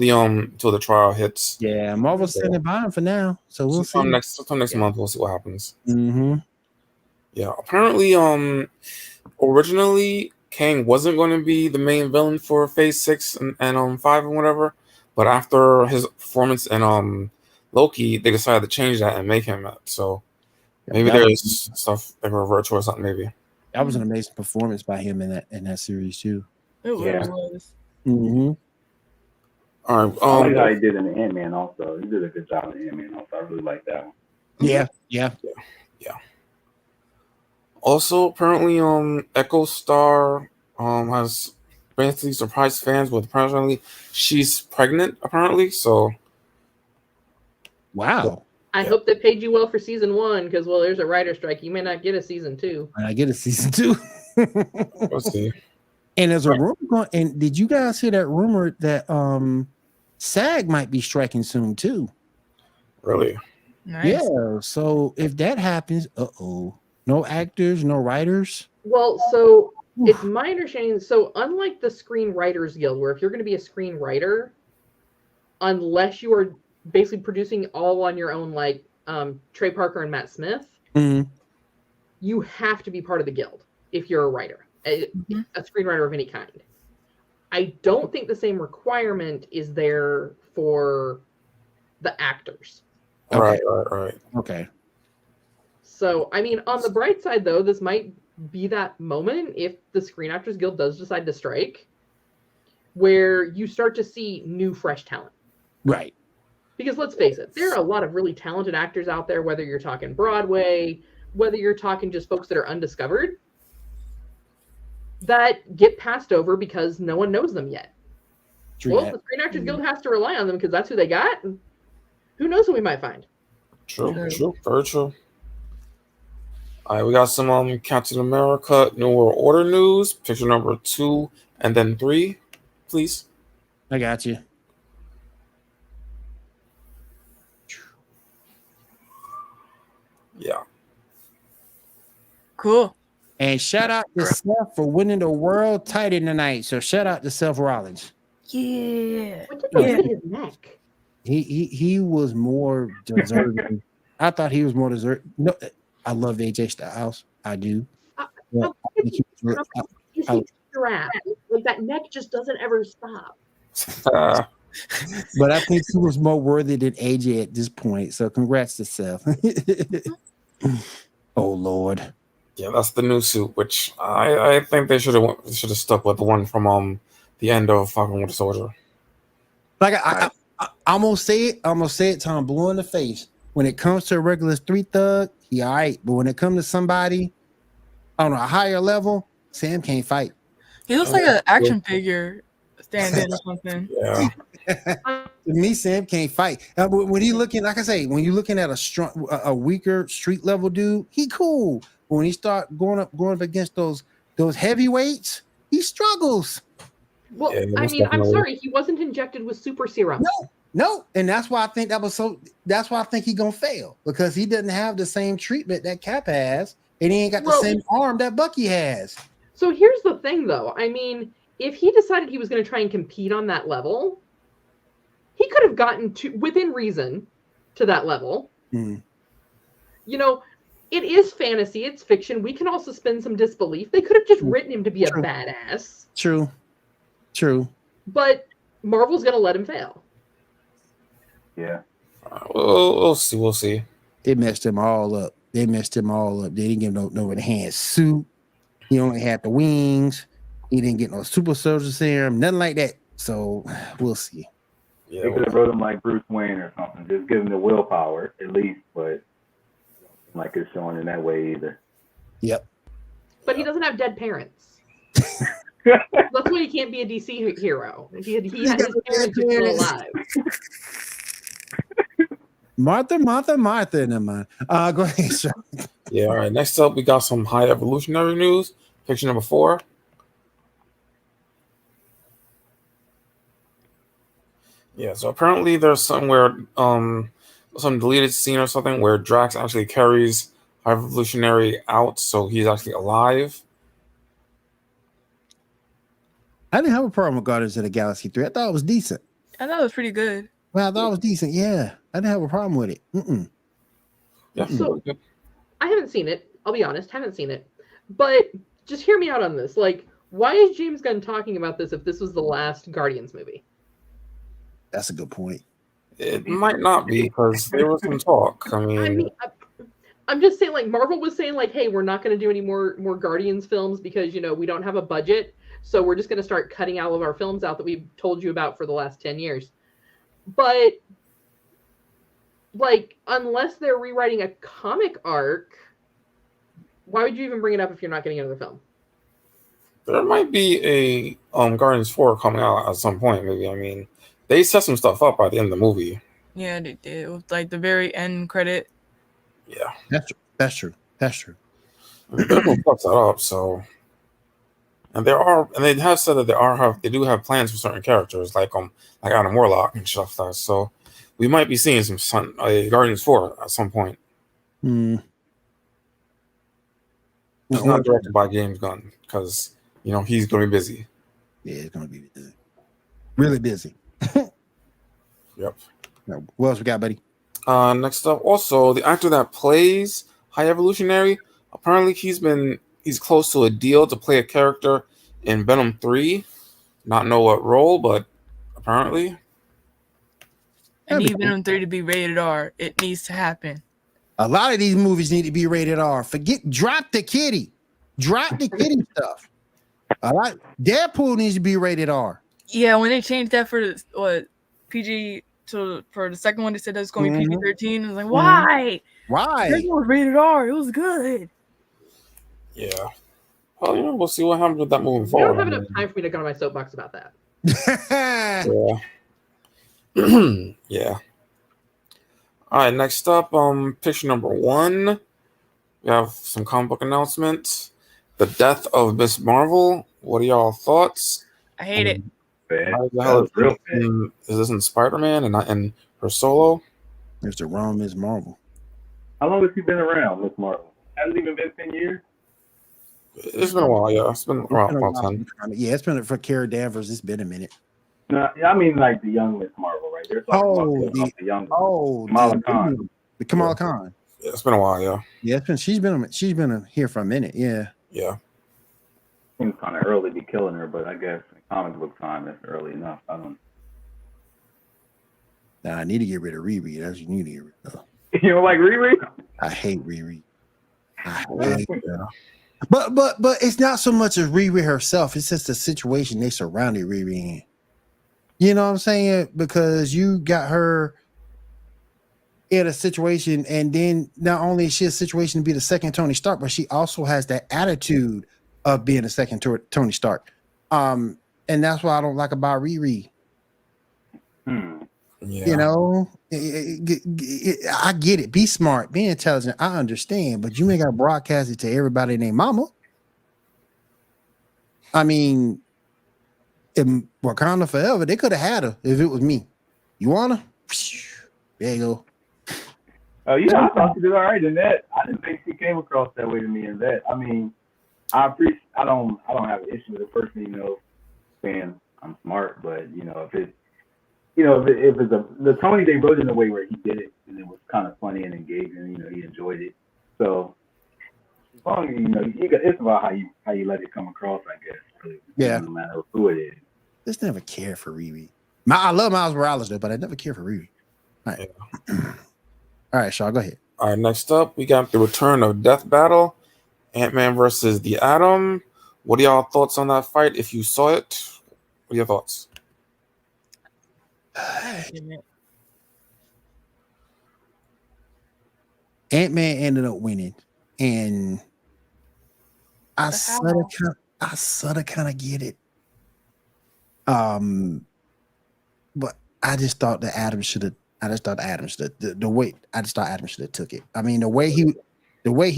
the trial hits. Yeah, Marvel's standing by him for now. So we'll see. Sometime next month, we'll see what happens. Mm-hmm. Yeah, apparently, originally Kang wasn't going to be the main villain for Phase 6 and 5 and whatever, but after his performance in Loki, they decided to change that and make him that. So maybe there's stuff they can revert to or something. Maybe That was an amazing performance by him in that series too. It was. Mm-hmm. all right. I like how he did in the Ant-Man also. He did a good job in Ant-Man also. I really like that one. Yeah. Also, apparently, Echo Star has basically surprised fans with apparently she's pregnant. Apparently, so Wow. I hope they paid you well for season 1 because, well, there's a writer strike. You may not get a season 2. And I get a season 2. let's see. And there's a rumor going. And did you guys hear that rumor that SAG might be striking soon too? Really? Nice. Yeah. So if that happens, no actors, no writers. Well, so it's my understanding. So unlike the Screenwriters Guild, where if you're going to be a screenwriter, unless you are basically producing all on your own, like Trey Parker and Matt Smith, you have to be part of the guild if you're a writer, a screenwriter of any kind. I don't think the same requirement is there for the actors. Right. Okay. So, I mean, on the bright side, though, this might be that moment if the Screen Actors Guild does decide to strike, where you start to see new, fresh talent. Right. Because let's face it, there are a lot of really talented actors out there, whether you're talking Broadway, whether you're talking just folks that are undiscovered, that get passed over because no one knows them yet. Well, the Screen Actors Guild has to rely on them because that's who they got. And who knows who we might find? True. Very true. All right, we got some Captain America New World Order news. Picture number 2 and then 3, please. I got you. Yeah. Cool. And shout out to Seth for winning the world title tonight. So shout out to Seth Rollins. Yeah. What did they do to his neck? He was more deserving. I thought he was more deserving. No, I love AJ Styles. I do. Is he strapped? Like, that neck just doesn't ever stop. But I think he was more worthy than AJ at this point. So congrats to Seth. Oh Lord. Yeah, that's the new suit, which I think they should have stuck with the one from the end of Falcon Winter Soldier. Like I'm gonna say it. I'm gonna say it till I'm blue in the face. When it comes to a regular street thug, he all right. But when it comes to somebody on a higher level, Sam can't fight. He looks like an action figure stand-in or something. Yeah. To me, Sam can't fight. When he looking, like I say, when you're looking at a weaker street level dude, he cool. But when he start going up against those heavyweights, he struggles. Well, Yeah, I most mean, I'm definitely. sorry, he wasn't injected with super serum. No, and that's why I think that's why I think he gonna fail, because he doesn't have the same treatment that Cap has, and he ain't got the same arm that Bucky has. So here's the thing, though. I mean, if he decided he was going to try and compete on that level, he could have gotten to within reason to that level. Mm. You know, it is fantasy, it's fiction. We can all suspend some disbelief. They could have just written him to be a badass. True. But Marvel's going to let him fail. Yeah. We'll see. They messed him all up. They didn't give him no enhanced suit. He only had the wings. He didn't get no super soldier serum, nothing like that. So we'll see. Yeah, They could have wrote him like Bruce Wayne or something. Just give him the willpower at least, but like it's showing in that way either. Yep. But he doesn't have dead parents. That's why he can't be a DC hero. He had his parents are still alive. Martha, never mind. Go ahead, sir. Yeah, all right. Next up, we got some high evolutionary news. Picture number 4. Yeah, so apparently there's somewhere some deleted scene or something where Drax actually carries high evolutionary out, so he's actually alive. I didn't have a problem with Guardians of the Galaxy 3. I thought it was decent. I thought it was pretty good. Well, I thought it was decent. Yeah, I didn't have a problem with it. Yeah, So I haven't seen it. I'll be honest, haven't seen it. But just hear me out on this. Like, why is James Gunn talking about this if this was the last Guardians movie? That's a good point. it might not be, because there was some talk. I mean, I'm just saying, like, Marvel was saying, like, hey, we're not going to do any more Guardians films because, you know, we don't have a budget. So we're just going to start cutting all of our films out that we've told you about for the last 10 years. But, like, unless they're rewriting a comic arc, why would you even bring it up if you're not getting another film? there might be a Guardians 4 coming out at some point, maybe. I mean, they set some stuff up by the end of the movie. Yeah, they did. It was like the very end credit. Yeah. That's true. They're going to fuck that up, so... And they have said that they do have plans for certain characters, like Adam Warlock and stuff like that. So we might be seeing some Guardians 4 at some point. Hmm. It's not directed by James Gunn, because he's going to be busy. Yeah, it's going to be busy. Really busy. Yep. Now, what else we got, buddy? Next up, also the actor that plays High Evolutionary, apparently he's close to a deal to play a character in Venom 3. Not know what role, but apparently. I need Venom 3 to be rated R. It needs to happen. A lot of these movies need to be rated R. Drop the kitty stuff. All right, Deadpool needs to be rated R. Yeah, when they changed that for PG for the second one, they said that was going to be PG-13. I was like, why? Why? It was rated R. It was good. Yeah. Well, we'll see what happens with that moving You forward. don't have enough time for me to go on my soapbox about that. Yeah. Yeah. All right, next up, picture number 1. We have some comic book announcements. The death of Miss Marvel. What are y'all thoughts? I hate it. How the hell is this in Spider-Man and not in her solo? There's the wrong Miss Marvel. How long has he been around, Miss Marvel? Hasn't even been 10 years? It's been a while, yeah. It's been around about 10. Yeah, it's been for Carol Danvers. It's been a minute. No, I mean like the young Miss Marvel, right? They're talking about the young Kamala Khan. The Kamala Khan. Yeah, it's been a while, yeah. Yeah, she's been here for a minute. Yeah. Yeah. Seems kind of early to be killing her, but I guess in comic book time, that's early enough. I don't. Nah, I need to get rid of Riri. That's what you need to get rid of. You don't like Riri? I hate Riri. I hate her. But it's not so much as Riri herself. It's just the situation they surrounded Riri in. You know what I'm saying? Because you got her in a situation, and then not only is she a situation to be the second Tony Stark, but she also has that attitude of being a second Tony Stark. And that's what I don't like about Riri. Yeah. You know, I get it. Be smart, be intelligent. I understand, but you ain't got to broadcast it to everybody named Mama. I mean, in Wakanda Forever, they could have had her if it was me. You want her? There you go. Oh, yeah, I thought she did all right in that. I didn't think she came across that way to me in that. I mean, I don't have an issue with a person, you know, saying I'm smart, but you know, if it's the Tony, they wrote it in a way where he did it and it was kind of funny and engaging, you know, he enjoyed it. So as long as, you know, it's about how you let it come across, I guess. Really. Yeah. No matter who it is. Just never cared for Riri. I love Miles Morales though, but I never cared for Riri. All right. Yeah. All right, Shaw, go ahead. All right, next up, we got the return of Death Battle, Ant-Man versus the Atom. What are y'all thoughts on that fight? If you saw it, what are your thoughts? Ant-Man ended up winning, and I sort of kind of get it. But I just thought that Adam should have. I just thought Adam should have took it. I mean, the way he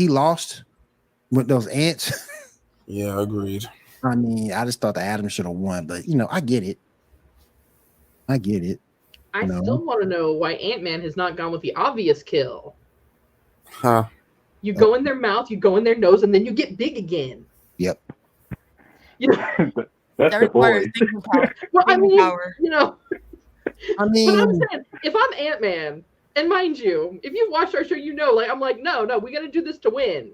lost with those ants. Yeah, agreed. I mean, I just thought that Adam should have won, but you know, I get it. I still want to know why Ant-Man has not gone with the obvious kill. Huh. You go in their mouth, you go in their nose, and then you get big again. Yep. You know, That's the boy. well, I mean, you know. I mean, but I'm saying, if I'm Ant-Man, and mind you, if you watched our show, you know, like I'm like, no, we got to do this to win.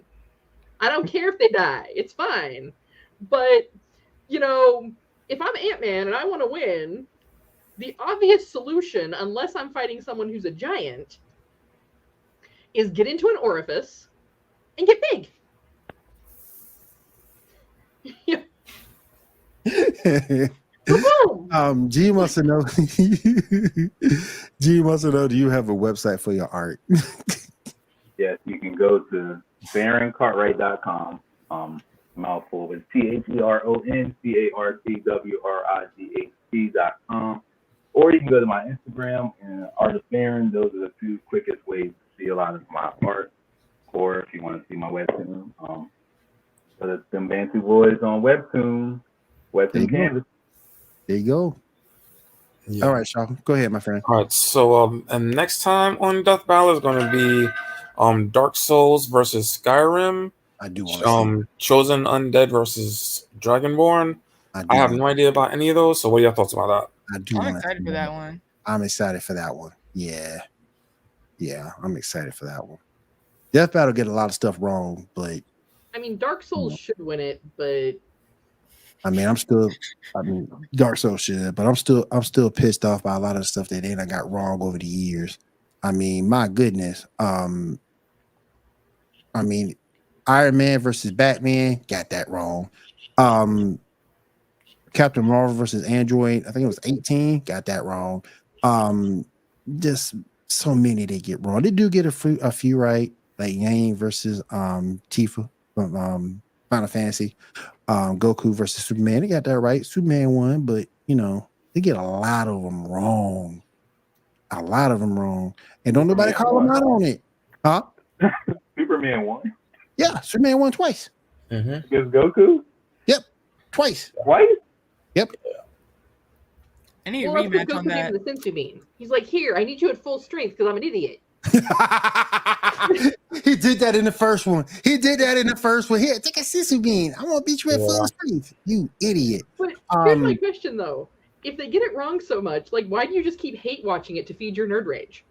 I don't care if they die; it's fine. But you know, if I'm Ant-Man and I want to win, the obvious solution, unless I'm fighting someone who's a giant, is get into an orifice and get big. G wants to know. G wants to know. Do you have a website for your art? Yes, you can go to theroncartwright.com. Mouthful is theroncartwright.com, or you can go to my Instagram and Art of Theron. Those are the two quickest ways to see a lot of my art. Or if you want to see my webtoon, so it's them Bantu Boys on Webtoon Canvas. There you go. Yeah. All right, Sean, go ahead, my friend. All right, so and next time on Death Battle is going to be Dark Souls versus Skyrim. I do want Chosen Undead versus Dragonborn. I have no idea about any of those. So what are your thoughts about that? I'm excited for that one. I'm excited for that one. Yeah, I'm excited for that one. Death Battle get a lot of stuff wrong, but I mean, Dark Souls should win it, but I mean, Dark Souls should, but I'm still pissed off by a lot of stuff that they done got wrong over the years. I mean, my goodness. I mean, Iron Man versus Batman got that wrong. Captain Marvel versus Android, I think it was 18, got that wrong. Just so many they get wrong. They do get a few right, like Yang versus Tifa from Final Fantasy. Goku versus Superman, they got that right. Superman won, but you know, they get a lot of them wrong. And don't nobody call them out on it. Huh? Superman won? Yeah, Superman won twice. Against Goku? Yep, twice. Yep. I need a rematch on that. The sensu bean. He's like, here, I need you at full strength because I'm an idiot. He did that in the first one. Here, take a sensu bean. I want to beat you at full strength. You idiot. But here's my question though. If they get it wrong so much, like why do you just keep hate watching it to feed your nerd rage?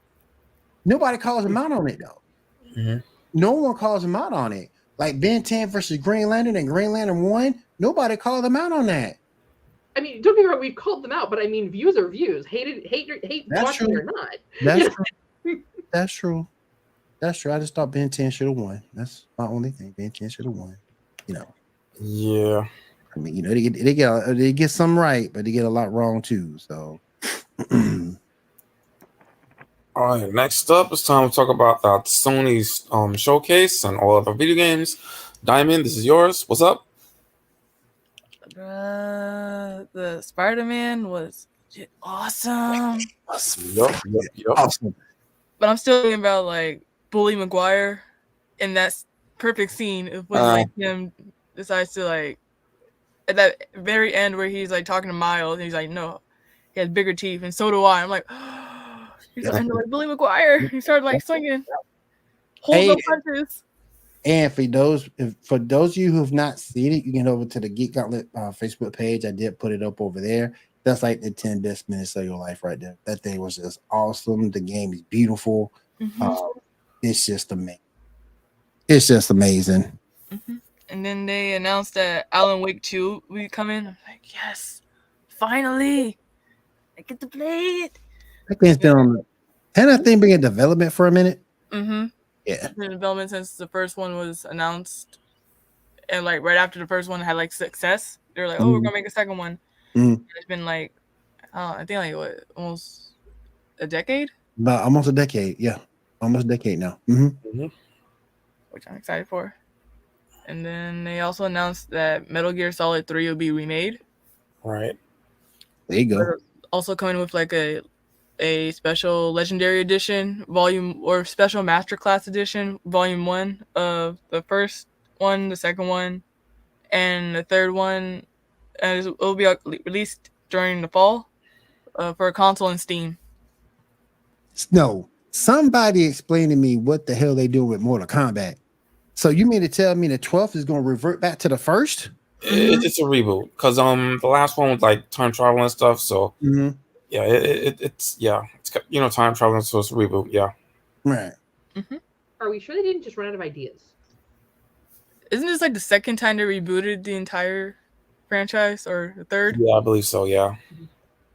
Nobody calls him out on it though. No one calls him out on it. Like Ben 10 versus Green Lantern and Green Lantern won. Nobody called him out on that. I mean, don't get me wrong, we've called them out, but I mean, views are views. Hate That's watching true. or not. That's true. That's true. That's true. I just thought Ben 10 should have won. That's my only thing. Ben 10 should have won. You know. Yeah. I mean, you know, they get some right, but they get a lot wrong too. So. All right. Next up, it's time to talk about Sony's showcase and all of the video games. Diamond, this is yours. What's up? The Spider-Man was awesome. Yup. Awesome. But I'm still thinking about like Bully Maguire in that perfect scene of when like him decides to like at that very end where he's like talking to Miles and he's like, no, he has bigger teeth and so do I. I'm like, he's like Bully Maguire. He started like swinging, holding up punches. And for those of you who have not seen it, you can go over to the Geek Gauntlet Facebook page. I did put it up over there. That's like the 10 best minutes of your life right there. That thing was just awesome. The game is beautiful. Mm-hmm. It's just amazing. It's just amazing. Mm-hmm. And then they announced that Alan Wake 2 will be coming. I'm like, yes, finally, I get to play it. That game's been on. Hadn't that thing been in development for a minute? Mm-hmm. Yeah. It's been in development since the first one was announced. And like right after the first one had like success, they were like, oh, we're gonna make a second one. Mm-hmm. It's been like, I think like what, almost a decade? About almost a decade. Yeah. Almost a decade now. Mm-hmm. Which I'm excited for. And then they also announced that Metal Gear Solid 3 will be remade. Right. There you go. They're also coming with like a special Legendary Edition volume or special Masterclass Edition volume 1 of the first one, the second one, and the third one. And it will be released during the fall for a console and Steam. No, somebody explain to me what the hell they do with Mortal Kombat. So you mean to tell me the 12th is going to revert back to the first? It's a reboot because the last one was like time travel and stuff. So yeah, it's time traveling, so it's a reboot. Yeah, right. Mm-hmm. Are we sure they didn't just run out of ideas? Isn't this like the second time they rebooted the entire franchise, or the third? Yeah, I believe so. Yeah.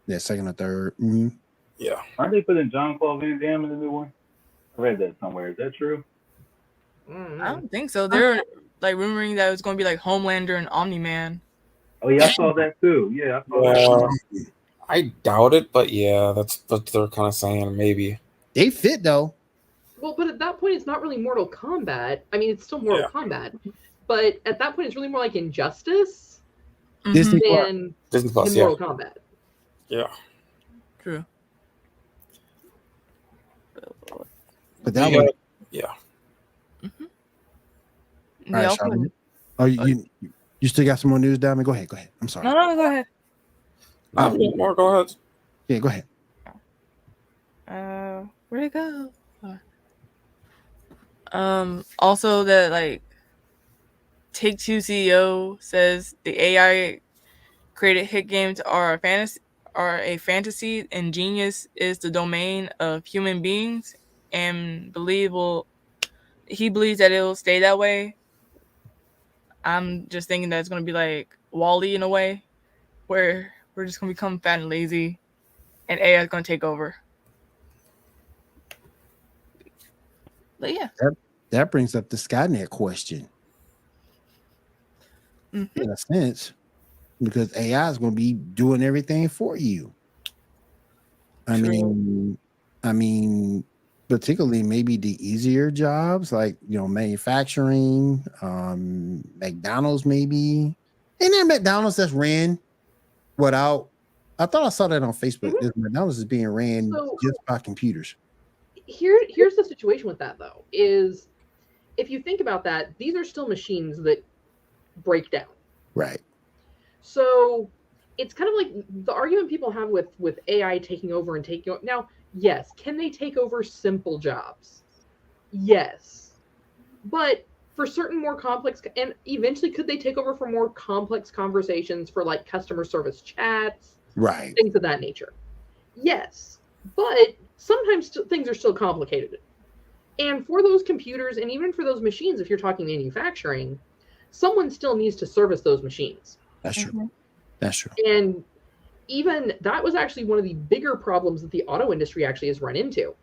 Yeah, second or third. Mm-hmm. Yeah. Aren't they putting Jean-Claude Van Damme in the new one? I read that somewhere. Is that true? I don't think so. They're like rumoring that it was going to be like Homelander and Omni-Man. Oh yeah, I saw that too. Yeah, I saw that. I doubt it, but yeah, that's what they're kind of saying. Maybe they fit though. Well, but at that point, it's not really Mortal Kombat. I mean, it's still Mortal Kombat, but at that point, it's really more like Injustice than Mortal Kombat. Yeah. True. But that one, yeah. All right, Charlotte. Oh, you still got some more news, Diamond? Go ahead. I'm sorry. No, go ahead. More. Go ahead. Yeah, go ahead. Where'd it go? Also that like Take-Two CEO says the AI created hit games are a fantasy, and genius is the domain of human beings, and he believes that it will stay that way. I'm just thinking that it's going to be like WALL-E in a way, where we're just going to become fat and lazy, and AI is going to take over. But yeah. That brings up the Skynet question. In a sense, because AI is going to be doing everything for you. I mean, particularly maybe the easier jobs like manufacturing, McDonald's maybe. Ain't there McDonald's that's ran without? I thought I saw that on Facebook. McDonald's is being ran just by computers. Here's the situation with that though, is if you think about that, these are still machines that break down. Right. So it's kind of like the argument people have with AI taking over and taking over. Now, yes, can they take over simple jobs? Yes. But for certain more complex, and eventually could they take over for more complex conversations for like customer service chats? Right. Things of that nature. Yes. But sometimes things are still complicated. And for those computers, and even for those machines, if you're talking manufacturing, someone still needs to service those machines. That's true. That's true. And even that was actually one of the bigger problems that the auto industry actually has run into,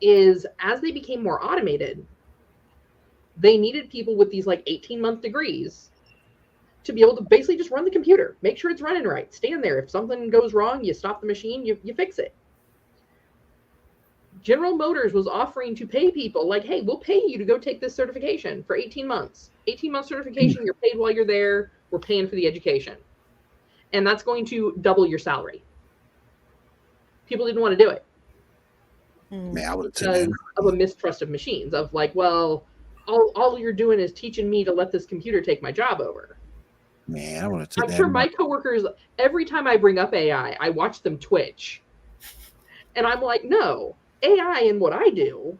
is as they became more automated, they needed people with these like 18-month degrees to be able to basically just run the computer, make sure it's running right, stand there. If something goes wrong, you stop the machine, you fix it. General Motors was offering to pay people like, hey, we'll pay you to go take this certification for 18 months. 18-month certification, you're paid while you're there. We're paying for the education. And that's going to double your salary. People didn't want to do it. Man, I would have because of a mistrust of machines, of like, well, all you're doing is teaching me to let this computer take my job over. Man, I would have took I'm that. sure my coworkers, every time I bring up AI, I watch them twitch. And I'm like, no, AI and what I do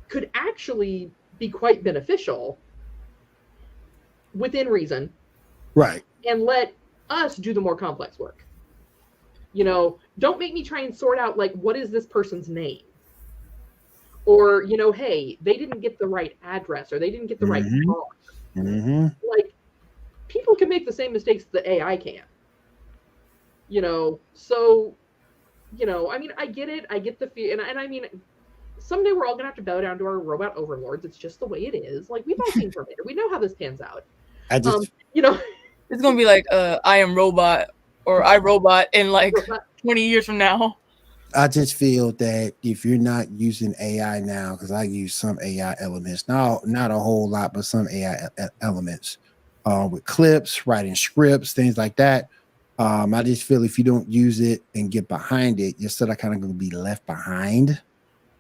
could actually be quite beneficial within reason. Right. And let us do the more complex work. You know, don't make me try and sort out, like, what is this person's name? Or, you know, hey, they didn't get the right address, or they didn't get the right car. Like, people can make the same mistakes that AI can. You know, so, you know, I mean, I get it. I get the fear. And I mean, someday we're all going to have to bow down to our robot overlords. It's just the way it is. Like, we've all seen Terminator. We know how this pans out. You know, it's going to be like I Am Robot or iRobot in like 20 years from now. I just feel that if you're not using AI now, because I use some AI elements, not a whole lot, but some AI elements with clips, writing scripts, things like that. I just feel if you don't use it and get behind it, you're sort of kind of going to be left behind.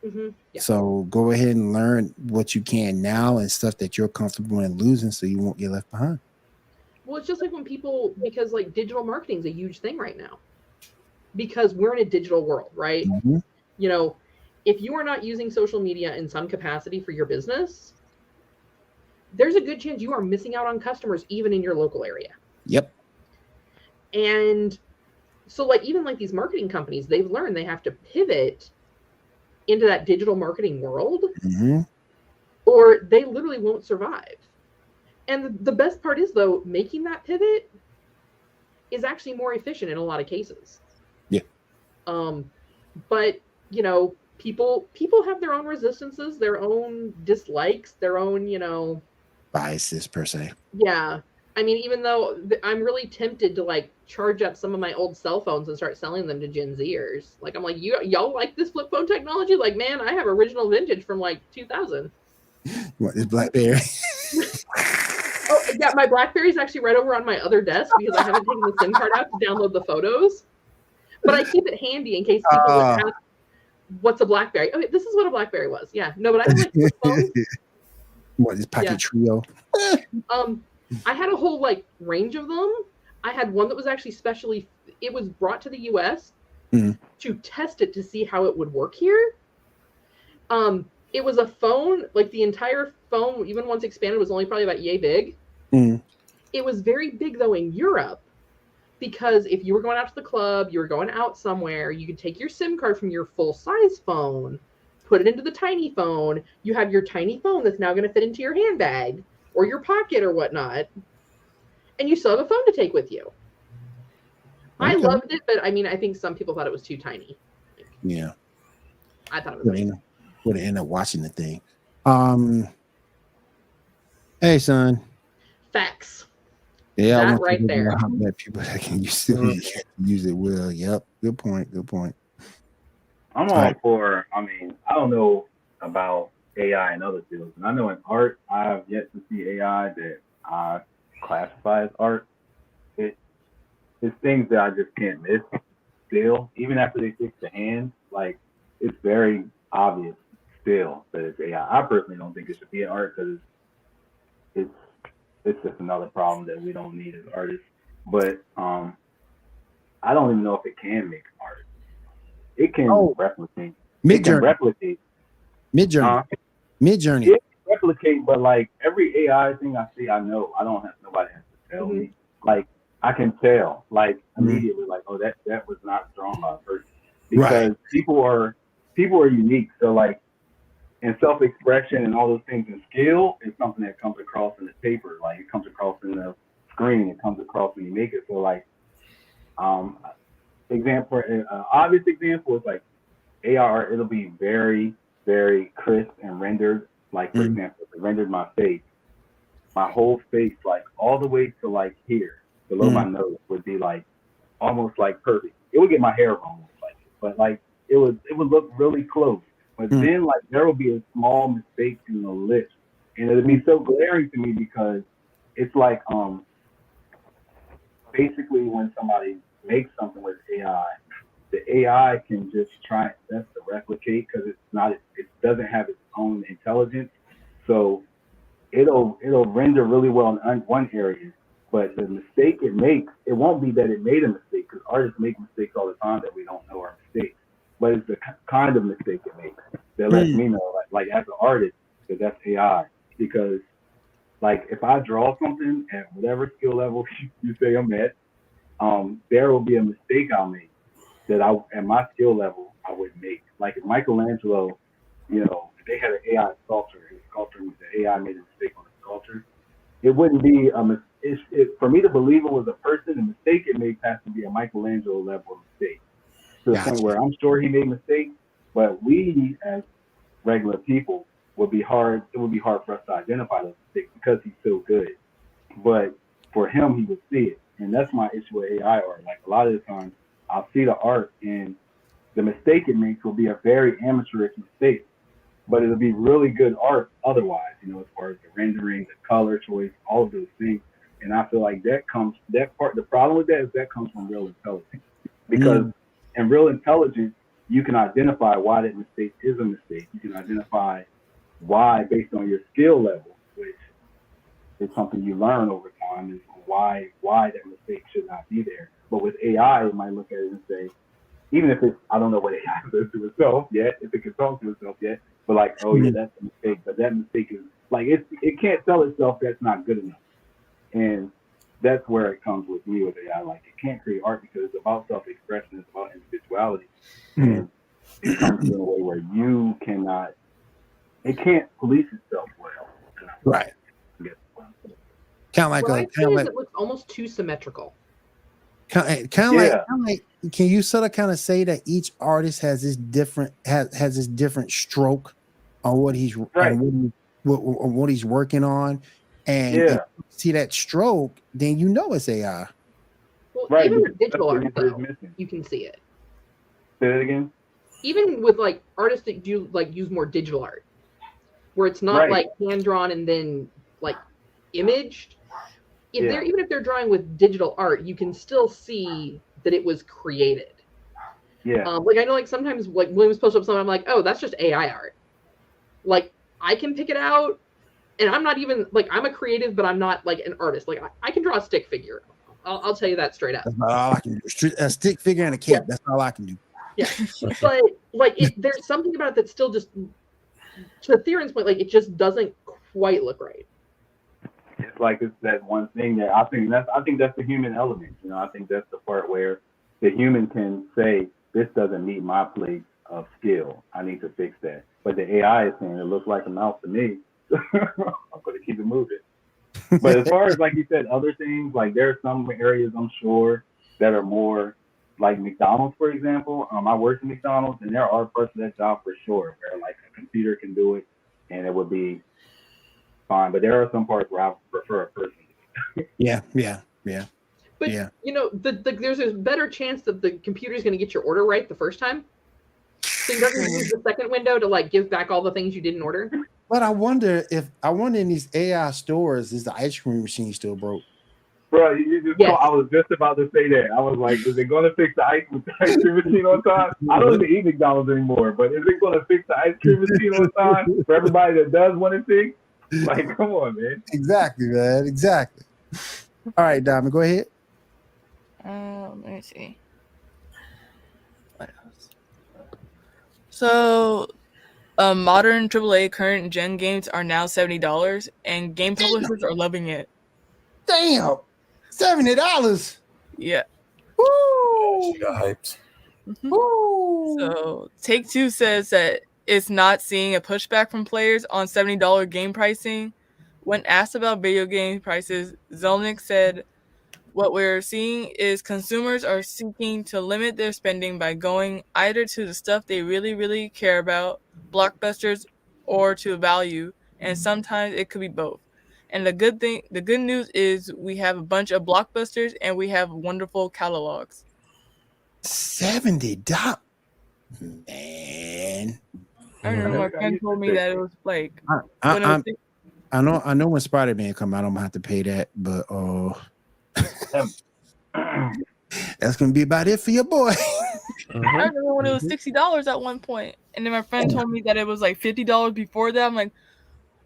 Yeah. So go ahead and learn what you can now and stuff that you're comfortable in losing, so you won't get left behind. Well, it's just like when people, because like digital marketing is a huge thing right now, because we're in a digital world, right? You know, if you are not using social media in some capacity for your business, there's a good chance you are missing out on customers even in your local area. Yep. And so like, even like these marketing companies, they've learned they have to pivot into that digital marketing world or they literally won't survive. And the best part is, though, making that pivot is actually more efficient in a lot of cases. Yeah. But, you know, people have their own resistances, their own dislikes, their own, you know, biases per se. Yeah. I mean, even though I'm really tempted to like charge up some of my old cell phones and start selling them to Gen Zers. Like, I'm like, y'all like this flip phone technology? Like, man, I have original vintage from like 2000. What is BlackBerry? Oh, yeah, my BlackBerry is actually right over on my other desk because I haven't taken the SIM card out to download the photos. But I keep it handy in case people would ask, what's a BlackBerry? Okay, this is what a BlackBerry was. Yeah, no, but I have like flip phones. What is Pocket Trio? I had a whole like range of them. I had one that was actually it was brought to the US to test it to see how it would work here. It was a phone, like the entire phone, even once expanded, was only probably about yay big. It was very big though in Europe, because if you were going out to the club, you were going out somewhere, you could take your SIM card from your full size phone, put it into the tiny phone. You have your tiny phone that's now going to fit into your handbag or your pocket or whatnot. And you still have a phone to take with you. Okay. I loved it, but I mean, I think some people thought it was too tiny. Yeah. I thought it was would have ended up watching the thing. Hey, son. Facts. Yeah, that right there. How many people that can use it will. Yep. Good point. I'm all for, I mean, I don't know about AI and other fields. And I know in art, I have yet to see AI that I classify as art. It's things that I just can't miss still. Even after they fix the hand, like, it's very obvious still that it's AI. I personally don't think it should be an art because it's just another problem that we don't need as artists. But I don't even know if it can make art. It can replicate. Midjourney. Midjourney. It can replicate, but like every AI thing I see, I know. Nobody has to tell me. Like, I can tell, like, immediately, like, oh, that was not drawn by a person. Because people are unique. So like, and self-expression and all those things and skill is something that comes across in the paper. Like, it comes across in the screen it comes across when you make it. So like, obvious example is like AR. It'll be very, very crisp and rendered. Like for example, if it rendered my face, my whole face, like all the way to like here, below my nose, would be like almost like perfect. It would get my hair wrong, like, but like it would look really close. But then like there will be a small mistake in the lips, and it'll be so glaring to me because it's like basically when somebody makes something with AI, the AI can just try its best to replicate because it doesn't have its own intelligence. So it'll render really well in one area, but the mistake it makes, it won't be that it made a mistake, because artists make mistakes all the time that we don't know are mistakes. But it's the kind of mistake it makes that lets me know, like as an artist, that that's AI. Because like if I draw something at whatever skill level you say I'm at, there will be a mistake I'll make that at my skill level I would make. Like if Michelangelo, if they had an AI sculptor, his sculptor, the AI made a mistake on the sculpture, it wouldn't be for me to believe it was a person. The mistake it makes has to be a Michelangelo level mistake, to the point where I'm sure he made mistakes, but we as regular people it would be hard for us to identify those mistakes because he's so good. But for him, he would see it, and that's my issue with AI art. Like a lot of the times, I'll see the art, and the mistake it makes will be a very amateurish mistake, but it'll be really good art otherwise, as far as the rendering, the color choice, all of those things. And I feel like the problem with that is that comes from real intelligence. Because in real intelligence, you can identify why that mistake is a mistake. You can identify why based on your skill level, which is something you learn over time, is why that mistake should not be there. But with AI, it might look at it and say, even if I don't know what AI says to itself yet, if it can talk to itself yet, but like, oh yeah, that's a mistake. But that mistake is like, it can't tell itself that's not good enough. And that's where it comes with me with AI. Like it can't create art because it's about self-expression, it's about individuality. And it comes in a way where it can't police itself well. Right. Kind of like it looks almost too symmetrical. Like, can you sort of kind of say that each artist has this different has this different stroke on what he's on what he's working on, and if you see that stroke, then it's AI. Well, even with digital art, though, you can see it. Say that again. Even with like artists that do like use more digital art, where it's not like hand drawn and then like imaged. Even if they're drawing with digital art, you can still see that it was created. Yeah. Like I know, like sometimes, like Williams posts up something, I'm like, oh, that's just AI art. Like I can pick it out, and I'm not even like I'm a creative, but I'm not like an artist. Like I can draw a stick figure. I'll tell you that straight up. That's not all I can do. A stick figure and a cap. That's all I can do. Yeah, but like there's something about it that still just, to Theron's point, like it just doesn't quite look right. It's like it's that one thing that I think that's the human element. I think that's the part where the human can say, this doesn't meet my place of skill. I need to fix that. But the AI is saying it looks like a mouse to me. I'm going to keep it moving. But as far as, like you said, other things, like there are some areas I'm sure that are more like McDonald's, for example. I worked in McDonald's, and there are parts of that job for sure where like a computer can do it and it would be fine, but there are some parts where I prefer a person. Yeah. But there's a better chance that the computer's going to get your order right the first time, so you don't use the second window to like give back all the things you didn't order. But I wonder in these AI stores, is the ice cream machine still broke? Bro, I was just about to say that. I was like, is it going to fix the ice cream machine on time? I don't even eat McDonald's anymore, but is it going to fix the ice cream machine on time for everybody that does want to fix? Like, come on, man. Exactly, man. Exactly. All right, Diamond, go ahead. Let me see. What else? So, modern AAA current gen games are now $70, and game publishers are loving it. Damn, $70. Yeah. Woo! She got hyped. Woo! So, Take-Two says that it's not seeing a pushback from players on $70 game pricing, When asked about video game prices, Zelnick said, "What we're seeing is consumers are seeking to limit their spending by going either to the stuff they really, really care about, blockbusters, or to value, and sometimes it could be both. And the good news is we have a bunch of blockbusters and we have wonderful catalogs." $70, man. I remember my friend told me that it was like I know when Spider-Man come out, I'm gonna have to pay that, but that's gonna be about it for your boy. I remember when it was $60 at one point, and then my friend told me that it was like $50 before that. I'm like,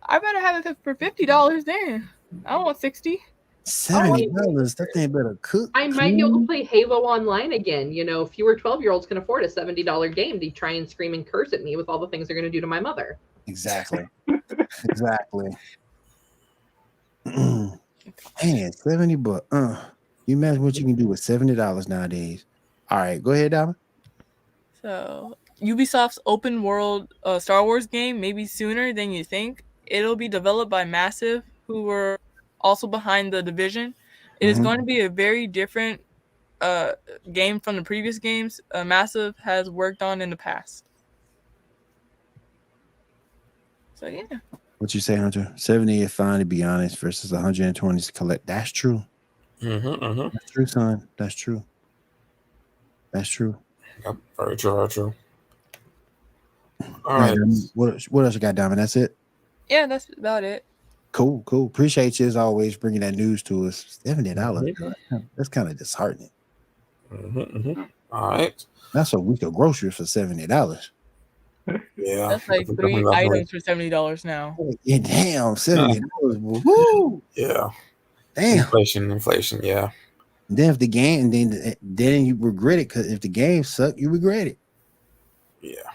I better have it for $50 then. I don't want $60. $70. That thing better cook. I might be able to play Halo online again. You know, fewer 12-year-olds can afford a $70 game to try and scream and curse at me with all the things they're going to do to my mother. Exactly. Exactly. Man, $70. You imagine what you can do with $70 nowadays. All right, go ahead, Dama. So Ubisoft's open world Star Wars game may be sooner than you think. It'll be developed by Massive, who were also behind The Division. It is going to be a very different game from the previous games Massive has worked on in the past. So yeah. What you say, Hunter? 70 is fine, to be honest, versus 120 to collect. That's true. That's true, son. That's true. That's true. Yep, very true, very true. All right. What else you got, Diamond? That's it? Yeah, that's about it. Cool. Appreciate you as always bringing that news to us. $70. That's kind of disheartening. All right. That's a week of groceries for $70. Yeah. That's like 3 items for $70 now. Yeah, damn, $70. Woo! Yeah. Damn. Inflation, yeah. And then if the game, then you regret it, because if the game suck, you regret it. Yeah.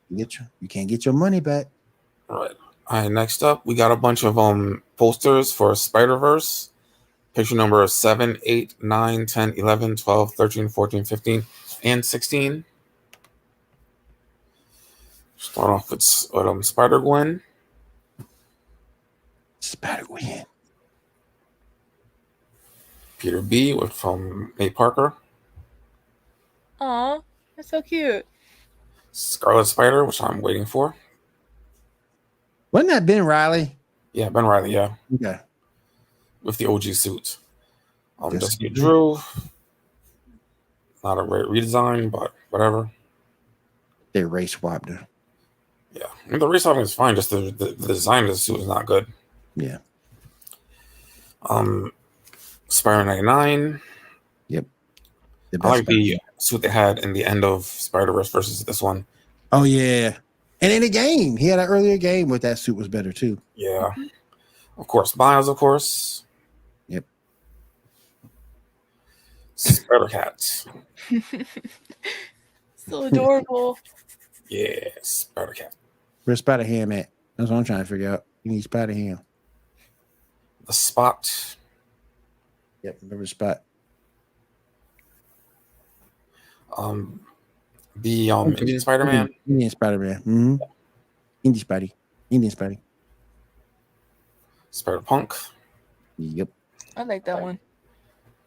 You can't get your money back. All right, next up, we got a bunch of posters for Spider-Verse. Picture number 7, 8, 9, 10, 11, 12, 13, 14, 15, and 16. Start off with Spider-Gwen. Spider-Gwen. Peter B. from Nate Parker. Aw, that's so cute. Scarlet Spider, which I'm waiting for. Wasn't that Ben Riley? Yeah, Ben Riley, yeah. Okay. With the OG suit. Jessica Drew. Not a great redesign, but whatever. They race swapped her. Yeah. I mean, the race swapping is fine, just the design of the suit is not good. Yeah. Spider 99. Yep. I like the suit they had in the end of Spider-Verse versus this one. Oh, yeah. And in the game, he had an earlier game with that suit was better too. Yeah. Of course, Miles, of course. Yep. Spider-Cat. So adorable. Yeah, Spider-Cat. Where's Spider-Ham at? That's what I'm trying to figure out. You need Spider-Ham. The Spot. Yep, remember Spot. The Indian Spider-Man. Indian Spider-Man. Mm-hmm. Indian Spidey. Spider-Punk. Yep. I like that one.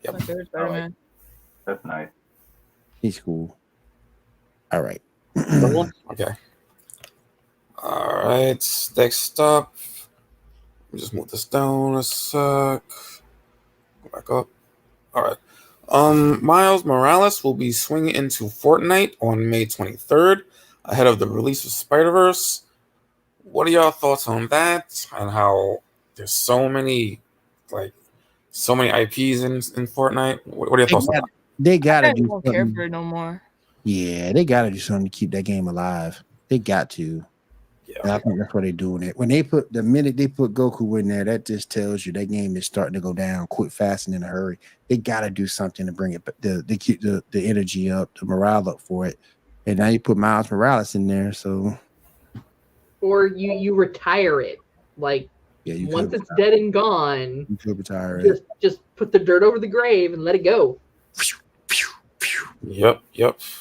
Yep. My favorite Spider-Man. That's nice. He's cool. All right. Okay. All right. Next up. Let me just move this down a sec. Go back up. All right. Miles Morales will be swinging into Fortnite on May 23rd, ahead of the release of Spider-Verse. What are y'all thoughts on that? And how there's so many IPs in Fortnite? What are your thoughts on that? They gotta do don't care something. for it no more. Yeah, they gotta do something to keep that game alive. They got to. Yeah. And I think that's why they're doing it. When the minute they put Goku in there, that just tells you that game is starting to go down quick, fast, and in a hurry. They gotta do something to bring it, to keep the energy up, the morale up for it. And now you put Miles Morales in there, so. Or you retire it. Like, Yeah, once it's dead and gone, you could retire it. just put the dirt over the grave and let it go. Yep.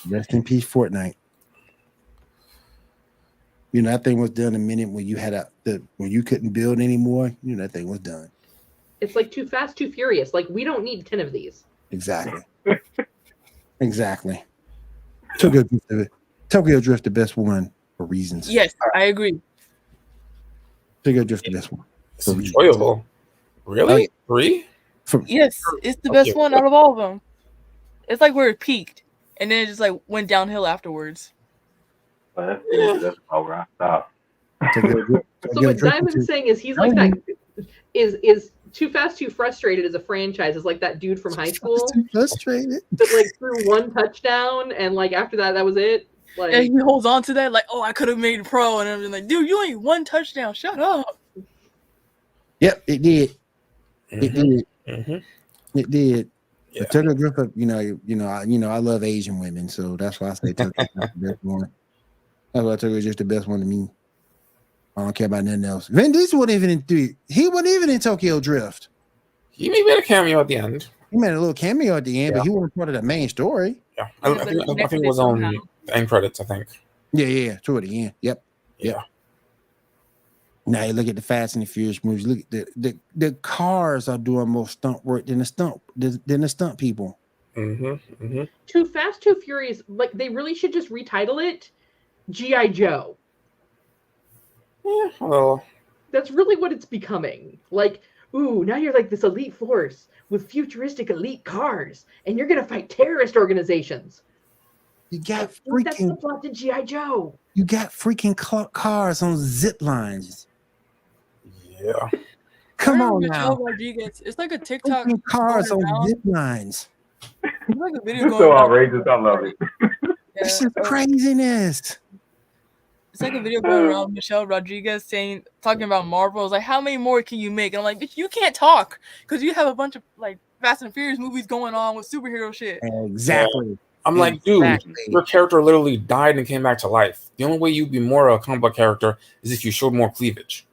Rest in peace, Fortnite. You know, that thing was done the minute when you had when you couldn't build anymore. You know, that thing was done. It's like Too Fast, Too Furious. Like, we don't need 10 of these. Exactly. Exactly. Tokyo Drift, the best one for reasons. Yes, I agree. Tokyo Drift, the best one. It's enjoyable. Really? 3? Yes, it's the best one out of all of them. It's like where it peaked, and then it just like went downhill afterwards. That's about where I stopped. So what Diamond's saying is he's like that. Is Too Fast, Too Frustrated as a franchise is like that dude from high school. Too frustrated. That like threw one touchdown and like after that was it. Like, and he holds on to that like, oh, I could have made pro, and I'm like, dude, you ain't one touchdown. Shut up. Yep, it did. It did. Mm-hmm. It did. Yeah. Tokyo Drift, I love Asian women, so that's why I say Tokyo Drift the best one. That's why Tokyo Drift the best one to me. I don't care about nothing else. Vin Diesel wasn't even in 3. He wasn't even in Tokyo Drift. He maybe made a cameo at the end. He made a little cameo at the end, but he wasn't part of the main story. Yeah, I think it was on the end credits. I think. Yeah, toward the end. Yep. Yeah. Now you look at the Fast and the Furious movies. Look at the cars are doing more stunt work than the stunt people. Too Fast, Too Furious. Like they really should just retitle it G.I. Joe. Yeah, well, that's really what it's becoming. Like, ooh, now you're like this elite force with futuristic elite cars, and you're gonna fight terrorist organizations. You got that's the plot to G.I. Joe. You got freaking cars on zip lines. Yeah. Come on now. Rodriguez. It's like a TikTok. Freaking cars on zip lines. It's like a video so outrageous. I love it. This is craziness. It's like a video going around Michelle Rodriguez talking about Marvel. It's like, how many more can you make? And I'm like, bitch, you can't talk because you have a bunch of like Fast and Furious movies going on with superhero shit. Exactly. Yeah. I'm like, dude, your character literally died and came back to life. The only way you'd be more a comic book character is if you showed more cleavage.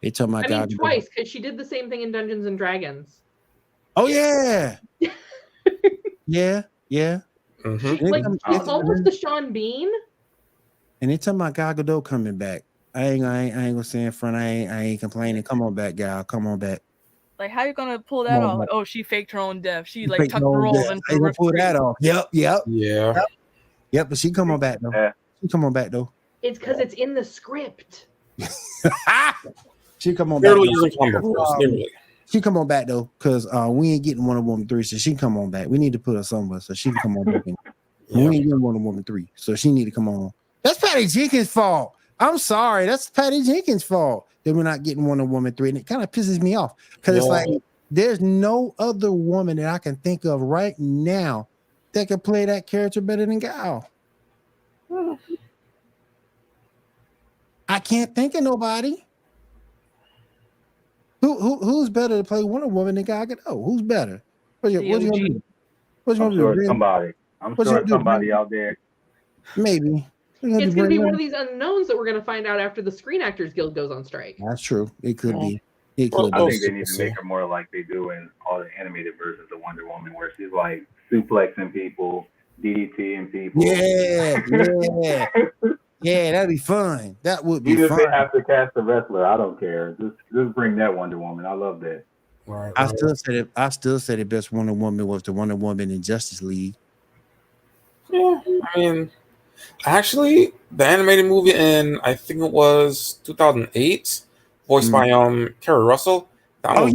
They told my God. Twice, because she did the same thing in Dungeons and Dragons. Oh yeah. yeah. Mm-hmm. Like almost the Sean Bean. And they talking about Gal Gadot coming back. I ain't gonna say in front. I ain't complaining. Come on back, Gal. Come on back. Like, how you gonna pull that off? Like, oh, she faked her own death. She like tucked the rolls and pull that off. Yep. Yeah. But she come on back though. Yeah. She come on back though. It's because it's in the script. She come on back. She come on back though, because we ain't getting Wonder Woman 3, so she come on back. We need to put her somewhere so she can come on back. We ain't getting Wonder Woman 3, so she need to come on. That's Patty Jenkins' fault. I'm sorry, that's Patty Jenkins' fault that we're not getting Wonder Woman 3, and it kind of pisses me off because it's like there's no other woman that I can think of right now that can play that character better than Gal. I can't think of nobody. Who's better to play Wonder Woman than Gal Gadot? Who's better? What you gonna do? I'm sure somebody out there. Maybe. It's going to be one of these unknowns that we're going to find out after the Screen Actors Guild goes on strike. That's true. It could be. I think they need to make her more like they do in all the animated versions of Wonder Woman, where she's like suplexing people, DDTing people. Yeah, that'd be fun. That would be fun. Even if they have to cast a wrestler, I don't care. Just bring that Wonder Woman. I love that. Right. I still say the best Wonder Woman was the Wonder Woman in Justice League. Yeah, I mean, actually, the animated movie in I think it was 2008, voiced by Kerry Russell. I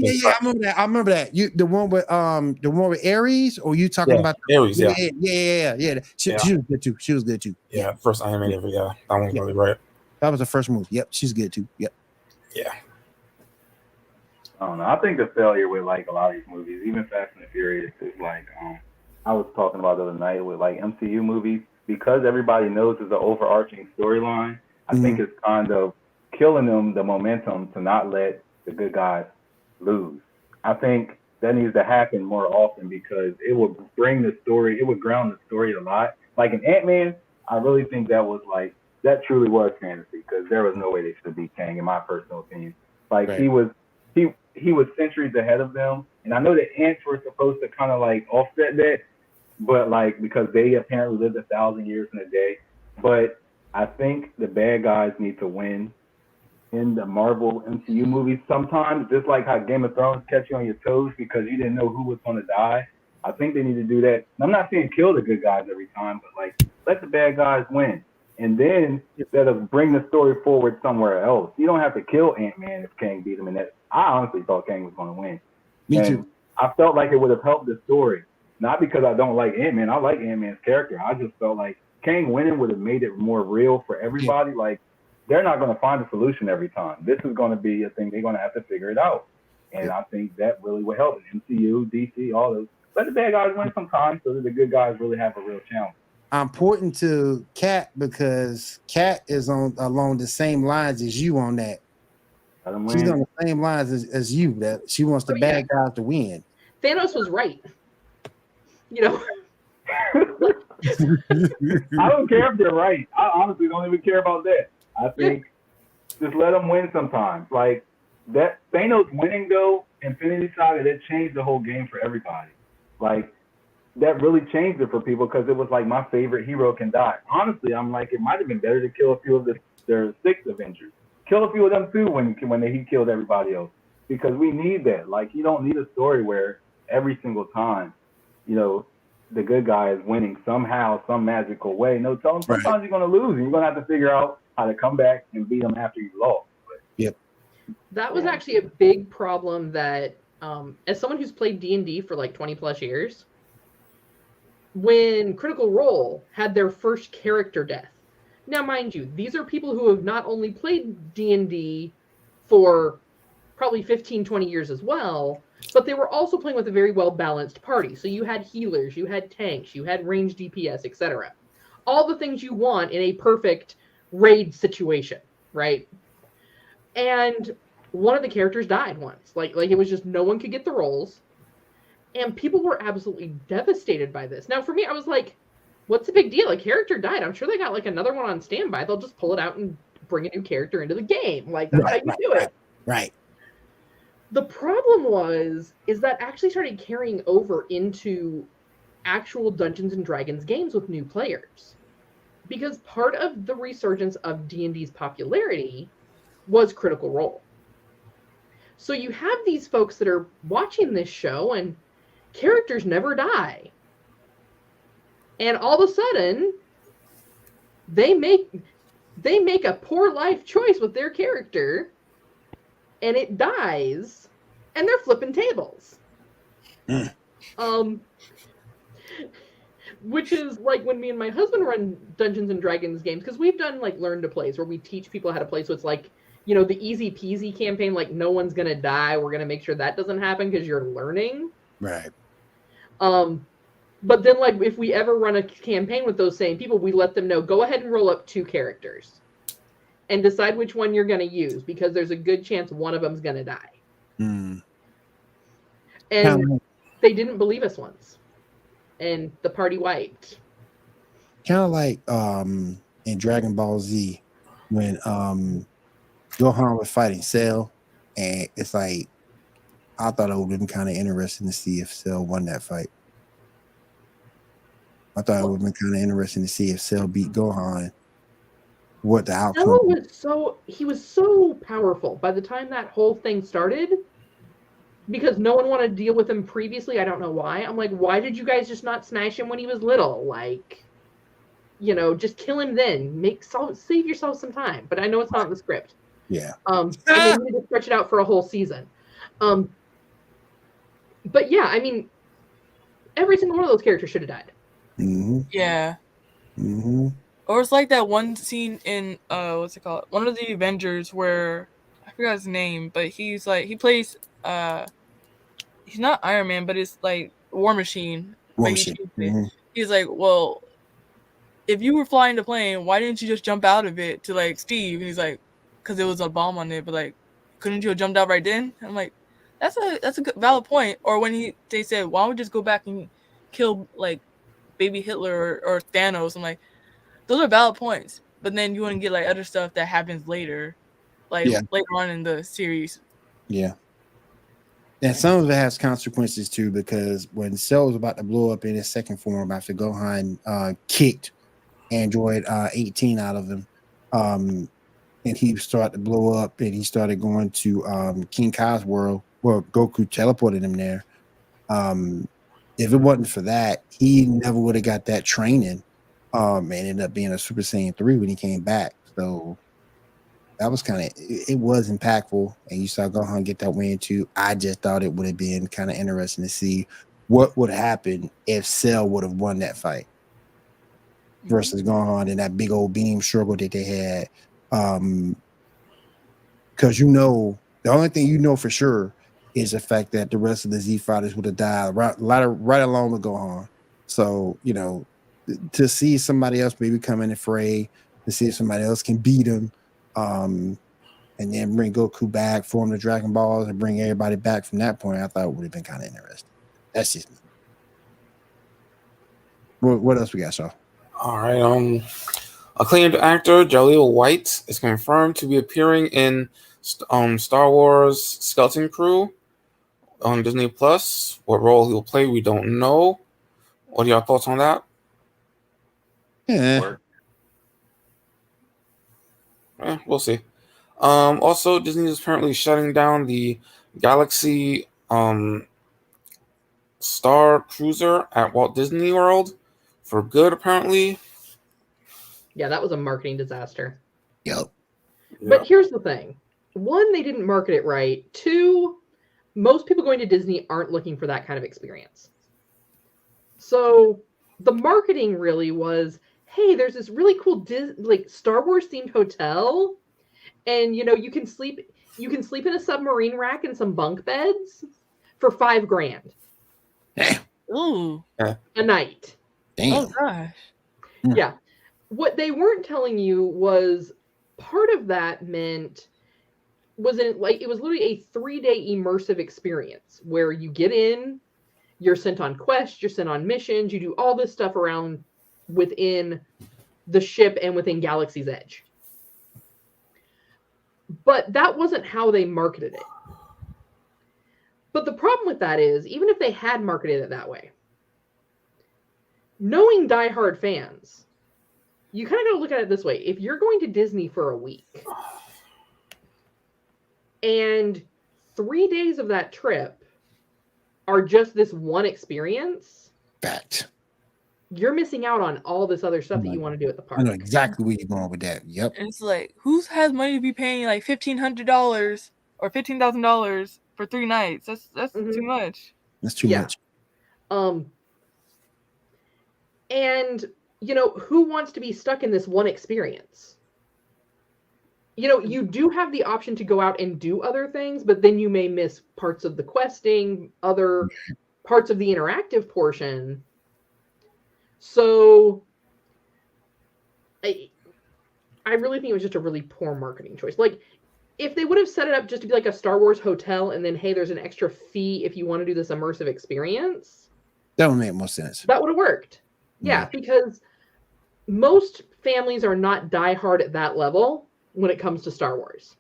remember that. You the one with Ares, or you talking about Ares? Yeah. She was good too. Yeah, first animated. Yeah, that one's really right. That was the first movie. Yep, she's good too. Yep. Yeah. I don't know. I think the failure with like a lot of these movies, even Fast and the Furious, is like I was talking about the other night with like MCU movies, because everybody knows there's an overarching storyline. I think it's kind of killing them the momentum to not let the good guys lose. I think that needs to happen more often because it would bring the story, it would ground the story a lot. Like in Ant-Man, I really think that truly was fantasy, because there was no way they should beat Kang, in my personal opinion. Like he was centuries ahead of them, and I know the ants were supposed to kind of like offset that, but like because they apparently lived 1,000 years in a day. But I think the bad guys need to win in the Marvel MCU movies sometimes, just like how Game of Thrones kept you on your toes because you didn't know who was going to die. I think they need to do that. And I'm not saying kill the good guys every time, but like let the bad guys win. And then instead of bring the story forward somewhere else, you don't have to kill Ant-Man if Kang beat him. And that I honestly thought Kang was going to win. Me too. I felt like it would have helped the story. Not because I don't like Ant-Man. I like Ant-Man's character. I just felt like Kang winning would have made it more real for everybody. Yeah. Like, they're not going to find a solution every time. This is going to be a thing. They're going to have to figure it out. And I think that really would help. MCU, DC, all those. Let the bad guys win sometimes so that the good guys really have a real challenge. I'm pointing to Kat because Kat is along the same lines as you on that. She's on the same lines as you, that she wants the bad guys to win. Thanos was right. You know. I don't care if they're right. I honestly don't even care about that. I think just let them win sometimes. Like that Thanos winning though, Infinity Saga, that changed the whole game for everybody. Like that really changed it for people because it was like my favorite hero can die. Honestly, I'm like it might have been better to kill a few of their 6 Avengers. Kill a few of them too when he killed everybody else. Because we need that. Like you don't need a story where every single time, you know, the good guy is winning somehow, some magical way. No, sometimes you're gonna lose and you're gonna have to figure out how to come back and beat them after you lost. But, yep. That was actually a big problem that as someone who's played D&D for like 20 plus years, when Critical Role had their first character death. Now, mind you, these are people who have not only played D&D for probably 15, 20 years as well, but they were also playing with a very well-balanced party. So you had healers, you had tanks, you had ranged DPS, etc. All the things you want in a perfect raid situation, right? And one of the characters died once. Like it was just no one could get the rolls. And people were absolutely devastated by this. Now, for me, I was like, what's the big deal? A character died. I'm sure they got like another one on standby. They'll just pull it out and bring a new character into the game. Like, that's how you do it. Right. The problem is that actually started carrying over into actual Dungeons and Dragons games with new players. Because part of the resurgence of D&D's popularity was Critical Role. So you have these folks that are watching this show and characters never die. And all of a sudden, they make a poor life choice with their character, and it dies, and they're flipping tables. Which is like when me and my husband run Dungeons and Dragons games, because we've done like learn to plays where we teach people how to play. So it's like, you know, the easy peasy campaign, like no one's gonna die. We're gonna make sure that doesn't happen because you're learning. Right. But then like if we ever run a campaign with those same people, we let them know, go ahead and roll up 2 characters and decide which one you're gonna use, because there's a good chance one of them's gonna die. And they didn't believe us once. And the party wiped. Kind of like in Dragon Ball Z when Gohan was fighting Cell, and it's like I thought it would have been kind of interesting to see if Cell won that fight. I thought it would have been kind of interesting to see if Cell beat Gohan. What the outcome? He was so powerful by the time that whole thing started. Because no one wanted to deal with him previously. I don't know why. I'm like, why did you guys just not smash him when he was little? Like, you know, just kill him then. Save yourself some time. But I know it's not in the script. Yeah. And they need to stretch it out for a whole season. But yeah, I mean, every single one of those characters should have died. Mm-hmm. Yeah. Mm-hmm. Or it's like that one scene in what's it called? One of the Avengers where I forgot his name, but he's like he plays he's not Iron Man, but it's like War Machine. He's like, well, if you were flying the plane, why didn't you just jump out of it to like Steve? And he's like, because there was a bomb on it, but like, couldn't you have jumped out right then? And I'm like, that's a good, valid point. Or when they said, why don't we just go back and kill like baby Hitler or Thanos? I'm like, those are valid points. But then you want to get like other stuff that happens later, like later on in the series. Yeah. And some of it has consequences too, because when Cell was about to blow up in his second form after Gohan kicked Android 18 out of him. And he started to blow up, and he started going to King Kai's world. Well, Goku teleported him there. If it wasn't for that, he never would have got that training. And ended up being a Super Saiyan 3 when he came back. So that was it was impactful. And you saw Gohan get that win too. I just thought it would have been kind of interesting to see what would happen if Cell would have won that fight versus Gohan and that big old beam struggle that they had. Because the only thing you know for sure is the fact that the rest of the Z fighters would have died right along with Gohan. So, to see somebody else maybe come in the fray, to see if somebody else can beat him, and then bring Goku back, form the Dragon Balls, and bring everybody back from that point, I thought it would have been kind of interesting. That's just me. What else we got, Shaw? All right. Acclaimed actor Jaleel White is confirmed to be appearing in Star Wars Skeleton Crew on Disney Plus. What role he'll play, we don't know. What are your thoughts on that? Yeah. We'll see. Also, Disney is apparently shutting down the Galaxy Star Cruiser at Walt Disney World for good, apparently. Yeah, that was a marketing disaster. Yep. But here's the thing. One, they didn't market it right. Two, most people going to Disney aren't looking for that kind of experience. So the marketing really was, hey, there's this really cool Star Wars themed hotel, and you can sleep in a submarine rack and some bunk beds for $5,000. Ooh. A night. Damn. Oh gosh. Yeah. What they weren't telling you was part of that it was literally a 3-day immersive experience where you get in, you're sent on quests, you're sent on missions, you do all this stuff around within the ship and within Galaxy's Edge. But that wasn't how they marketed it. But the problem with that is, even if they had marketed it that way, knowing diehard fans, you kind of got to look at it this way. If you're going to Disney for a week and 3 days of that trip are just this one experience, Fact. you're missing out on all this other stuff that you want to do at the park. I know exactly where you're going with that. Yep. And it's like, who has money to be paying like $1,500 or $15,000 for 3 nights? That's too much. That's too much. And who wants to be stuck in this one experience? You do have the option to go out and do other things, but then you may miss parts of the questing, other parts of the interactive portion. So I really think it was just a really poor marketing choice. Like, if they would have set it up just to be like a Star Wars hotel and then, hey, there's an extra fee if you want to do this immersive experience, that would make more sense. That would have worked. Yeah, because most families are not diehard at that level when it comes to Star Wars.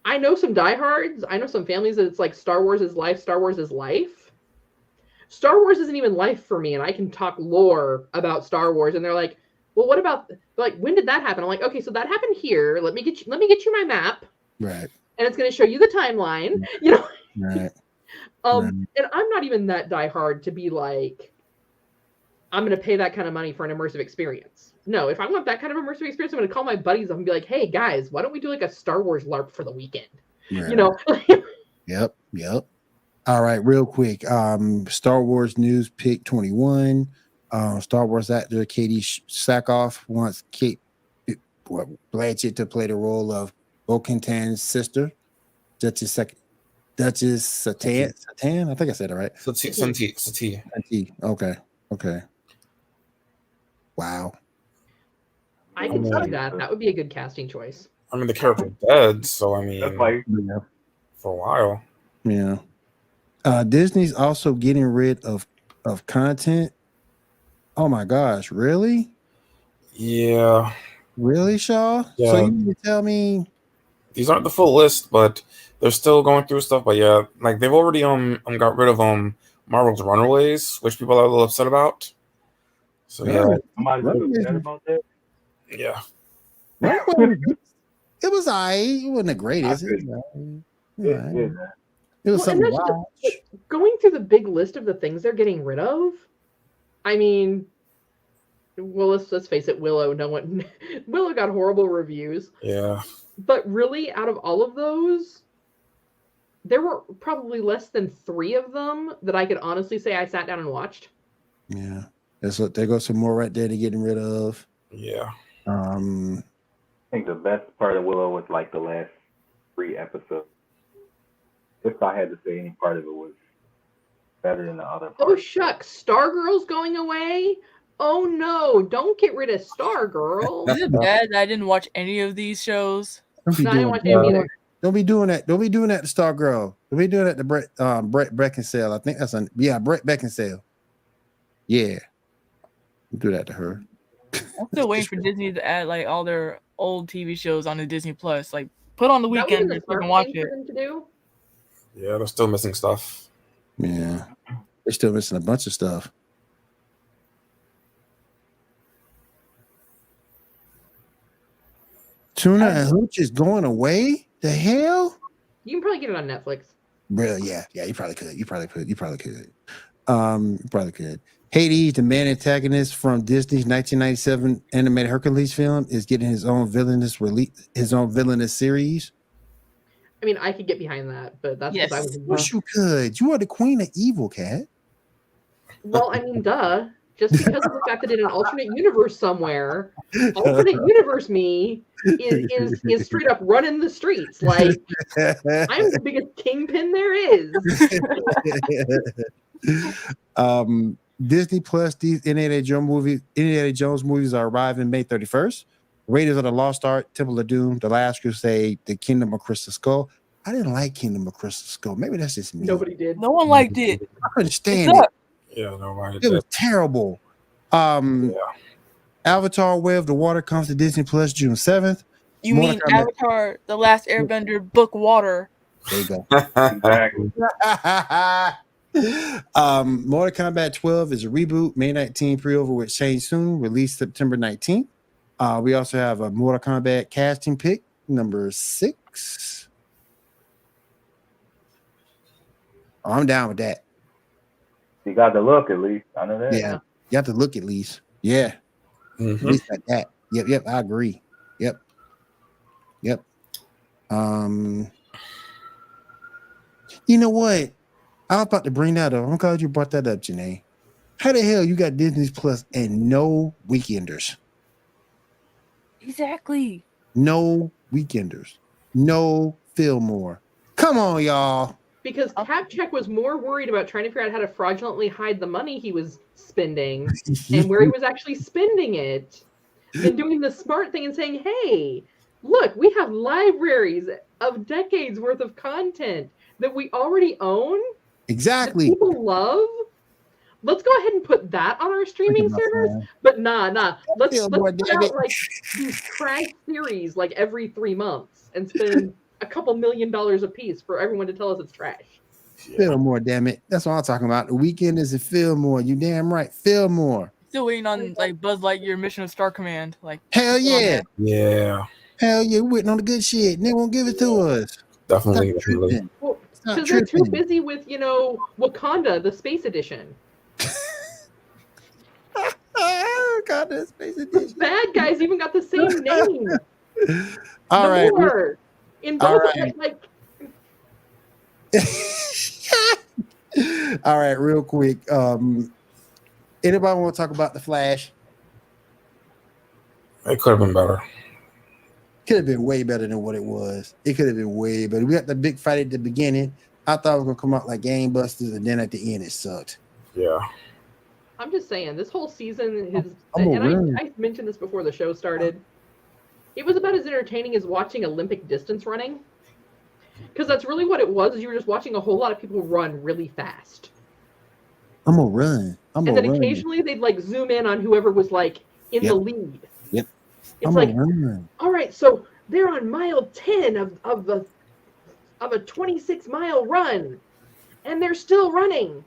I know some diehards. I know some families that it's like Star Wars is life, Star Wars is life. Star Wars isn't even life for me, and I can talk lore about Star Wars, and they're like, well, what about, when did that happen? I'm like, okay, so that happened here. Let me get you my map. Right. And it's going to show you the timeline, Right. And I'm not even that diehard to be like, I'm going to pay that kind of money for an immersive experience. No, if I want that kind of immersive experience, I'm going to call my buddies up and be like, hey, guys, why don't we do like a Star Wars LARP for the weekend? Right. Yep. All right, real quick. Star Wars news pick 21. Star Wars actor Katie Sackhoff wants Kate Blanchett to play the role of Bo-Katan's sister, Duchess Satan. I think I said it right. Sati. Okay. Wow. I can see that. That would be a good casting choice. I mean, the character's dead, so That's like for a while. Yeah. Disney's also getting rid of content. Oh my gosh, really? Yeah. Really, Shaw? Yeah. So you mean to tell me These aren't the full list, but they're still going through stuff. But yeah, like they've already got rid of Marvel's Runaways, which people are a little upset about. So Somebody was upset about that. yeah. It was alright. It wasn't the greatest. It was something to watch. Going through the big list of the things they're getting rid of. I mean, well, let's face it, Willow. Willow got horrible reviews. Yeah. But really, out of all of those, there were probably less than 3 of them that I could honestly say I sat down and watched. Yeah, there goes some more right there to getting rid of. Yeah. I think the best part of Willow was like the last 3 episodes. If I had to say any part of it was better than the other part. Oh shucks, Stargirl's going away? Oh no, don't get rid of Stargirl. Is it bad that I didn't watch any of these shows? I didn't watch them either. Don't be doing that. Don't be doing that to Stargirl. Don't be doing that to Brett Beckinsale. I think that's Brett Beckinsale. Yeah. Don't do that to her. I'm still waiting for Disney to add like all their old TV shows on the Disney Plus. Like put on the weekend so I can watch it. Yeah, they're still missing stuff. Yeah. They're still missing a bunch of stuff. Tuna and Hooch is going away? The hell? You can probably get it on Netflix. Really? Yeah, you probably could. You probably could. Hades, the main antagonist from Disney's 1997 animated Hercules film, is getting his own villainous series. I mean, I could get behind that, but that's yes. what I was. Wish you could. You are the queen of evil, Cat. Well, I mean, duh. Just because of the fact that in an alternate universe somewhere, alternate universe me is straight up running the streets. Like, I'm the biggest kingpin there is. Disney Plus, these Indiana Jones movies are arriving May 31st. Raiders of the Lost Ark, Temple of Doom, The Last Crusade, The Kingdom of Crystal Skull. I didn't like Kingdom of Crystal Skull. Maybe that's just me. Nobody did. No one liked it. I couldn't stand it. Yeah, nobody It did. was terrible. Avatar: Way of the Water comes to Disney Plus June 7th. You mean Avatar: The Last Airbender Book Water? There you go. Exactly. Mortal Kombat 12 is a reboot. May 19 pre-order with Shang Tsung, released September 19th. We also have a Mortal Kombat casting pick, number 6. Oh, I'm down with that. You got the look at least. I know that. Yeah, you have to look at least. Yeah, at least like that. Yep, I agree. Yep. You know what? I was about to bring that up. I'm glad you brought that up, Janae. How the hell you got Disney Plus and no weekenders? Exactly. No weekenders. No Fillmore. Come on, y'all. Because CapCheck was more worried about trying to figure out how to fraudulently hide the money he was spending and where he was actually spending it than doing the smart thing and saying, hey, look, we have libraries of decades worth of content that we already own. Exactly. That people love. Let's go ahead and put that on our streaming servers. But nah. Let's put out like these trash series like every 3 months and spend a couple $1 million a piece for everyone to tell us it's trash. Fillmore, damn it. That's what I'm talking about. The weekend is a Fillmore. You damn right. Fillmore. Still waiting on like Buzz Lightyear Mission of Star Command. Like hell yeah. Yeah. Hell yeah. We're waiting on the good shit. And they won't give it to us. Definitely. Well, because they're too busy with, Wakanda, the space edition. God, that space edition. Bad guys even got the same name. All right. In both All right, real quick. Anybody want to talk about the Flash? It could have been better. Could have been way better than what it was. It could have been way better. We got the big fight at the beginning. I thought it was gonna come out like gangbusters, and then at the end it sucked. Yeah. I'm just saying, this whole season is, and I mentioned this before the show started. It was about as entertaining as watching Olympic distance running, because that's really what it was. Is you were just watching a whole lot of people run really fast. I'm gonna run. And then occasionally they'd like zoom in on whoever was like in the lead. Yep. It's like, all right, so they're on mile 10 of a 26-mile run, and they're still running.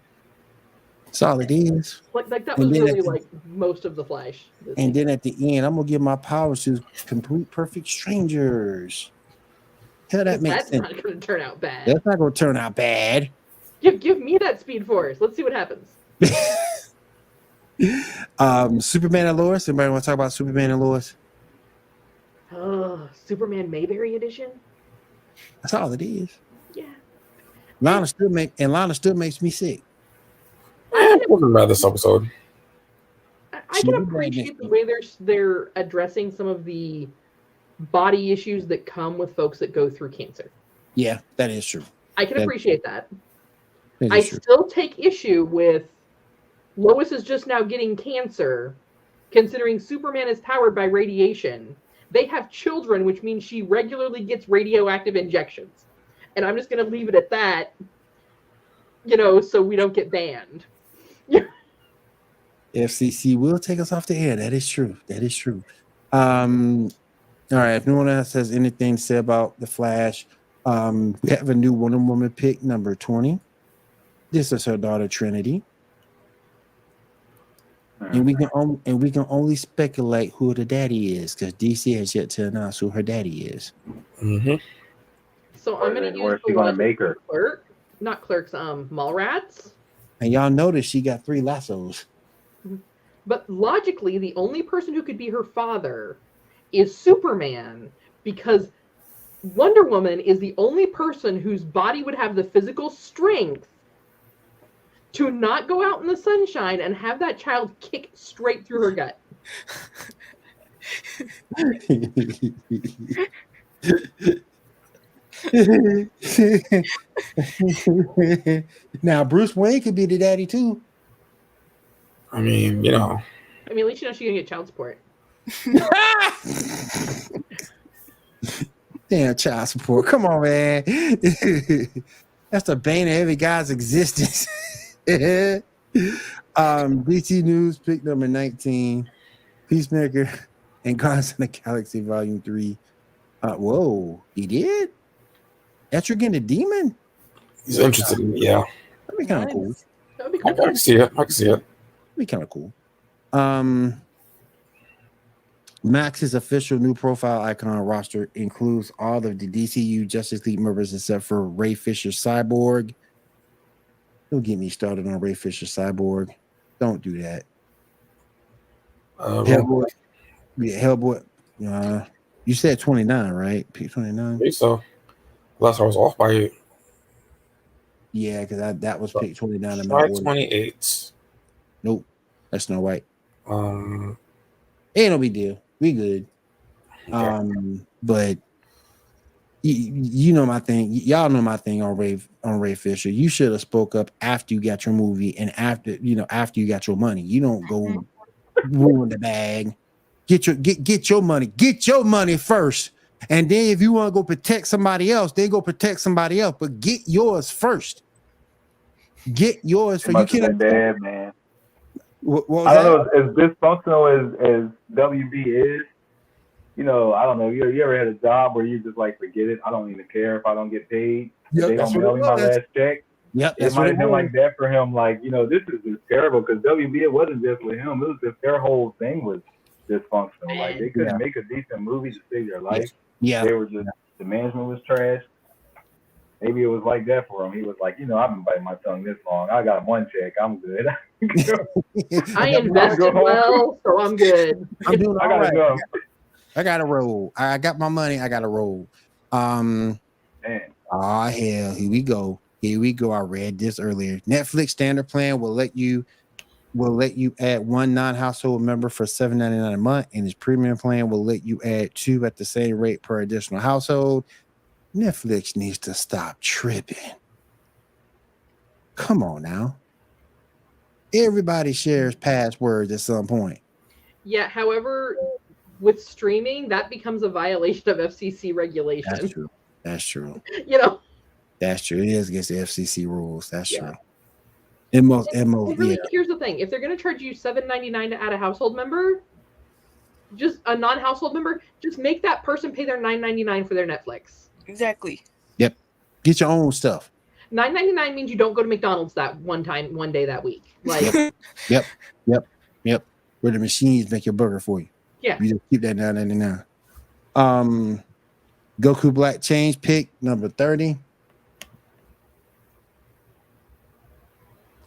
That's all it is. Like that And was then really at the- like most of the Flash. this And season. then at the end, I'm gonna give my powers to complete perfect strangers. Hell, that 'Cause makes that's sense. not going to turn out bad. That's not gonna turn out bad. Give me that Speed Force. Let's see what happens. Superman and Lois. Anybody want to talk about Superman and Lois? Superman Mayberry edition. That's all it is. Yeah. Lana still makes me sick. It wasn't bad this episode. I can appreciate the way they're addressing some of the body issues that come with folks that go through cancer. Yeah, that is true. I can appreciate that. That I is true. still take issue with Lois is just now getting cancer, considering Superman is powered by radiation. They have children, which means she regularly gets radioactive injections. And I'm just going to leave it at that, so we don't get banned. FCC will take us off the air. That is true. That is true. All right. If no one else has anything to say about the Flash, we have a new Wonder Woman pick, number 20. This is her daughter Trinity, and we can only speculate who the daddy is because DC has yet to announce who her daddy is. Mm-hmm. So I'm going to use Or is the she gonna one make her? not clerks, Mallrats. And y'all notice she got 3 lassos. But logically, the only person who could be her father is Superman, because Wonder Woman is the only person whose body would have the physical strength to not go out in the sunshine and have that child kick straight through her gut. Now, Bruce Wayne could be the daddy too. I mean, I mean, at least she's gonna get child support. Damn, child support. Come on, man. That's the bane of every guy's existence. DC News pick number 19, Peacemaker and Guardians of the Galaxy Volume 3. Whoa, he did? Etrigan the Demon? he's interested in yeah. That'd be kind of cool. That would be I cool. can see it. That'd be kind of cool. Max's official new profile icon roster includes all of the DCU Justice League members except for Ray Fisher Cyborg. Don't get me started on Ray Fisher Cyborg. Don't do that. Hellboy. Yeah, Hellboy. You said 29, right? Pick 29. I think so. Unless I was off by 8. Yeah, because that was pick 29 in my Try order. 28. Nope, that's Snow White. Um, Ain't no big deal. We good. okay. But you know my thing. Y'all know my thing on Ray Fisher. You should have spoke up after you got your movie and after you got your money. You don't go ruin the bag. Get your money. Get your money first. And then if you want to go protect somebody else, then go protect somebody else. But get yours first. Get yours for you can't. Bad, man. What was I don't that? know, as dysfunctional as WB is, I don't know. You ever had a job where you just like forget it? I don't even care if I don't get paid. Yep, They that's don't mail me what my it was. last check. Yep, It that's might what have it been was. like that for him. Like, this is just terrible because WB, it wasn't just with him. It was just their whole thing was dysfunctional. Like, they couldn't make a decent movie to save their life. Yeah. They were just, the management was trash. Maybe it was like that for him. He was like, I've been biting my tongue this long. I got 1 check. I'm good. I invested well, so I'm good. I'm doing I all gotta right. go. I got to roll. I got my money. I got to roll. Man. Oh hell, here we go. I read this earlier. Netflix standard plan will let you add 1 non-household member for $7.99 a month, and its premium plan will let you add 2 at the same rate per additional household. Netflix needs to stop tripping. Come on now. Everybody shares passwords at some point. Yeah, however, with streaming, that becomes a violation of FCC regulation. That's true. That's true. It is against the FCC rules. That's true. Here's the thing: if they're going to charge you $7.99 to add a household member, just a non-household member, just make that person pay their $9.99 for their Netflix. Exactly. Yep. Get your own stuff. $9.99 means you don't go to McDonald's that one day that week. Like, Yep. Where the machines make your burger for you. yeah. You just keep that $9.99. Goku Black Change pick number 30.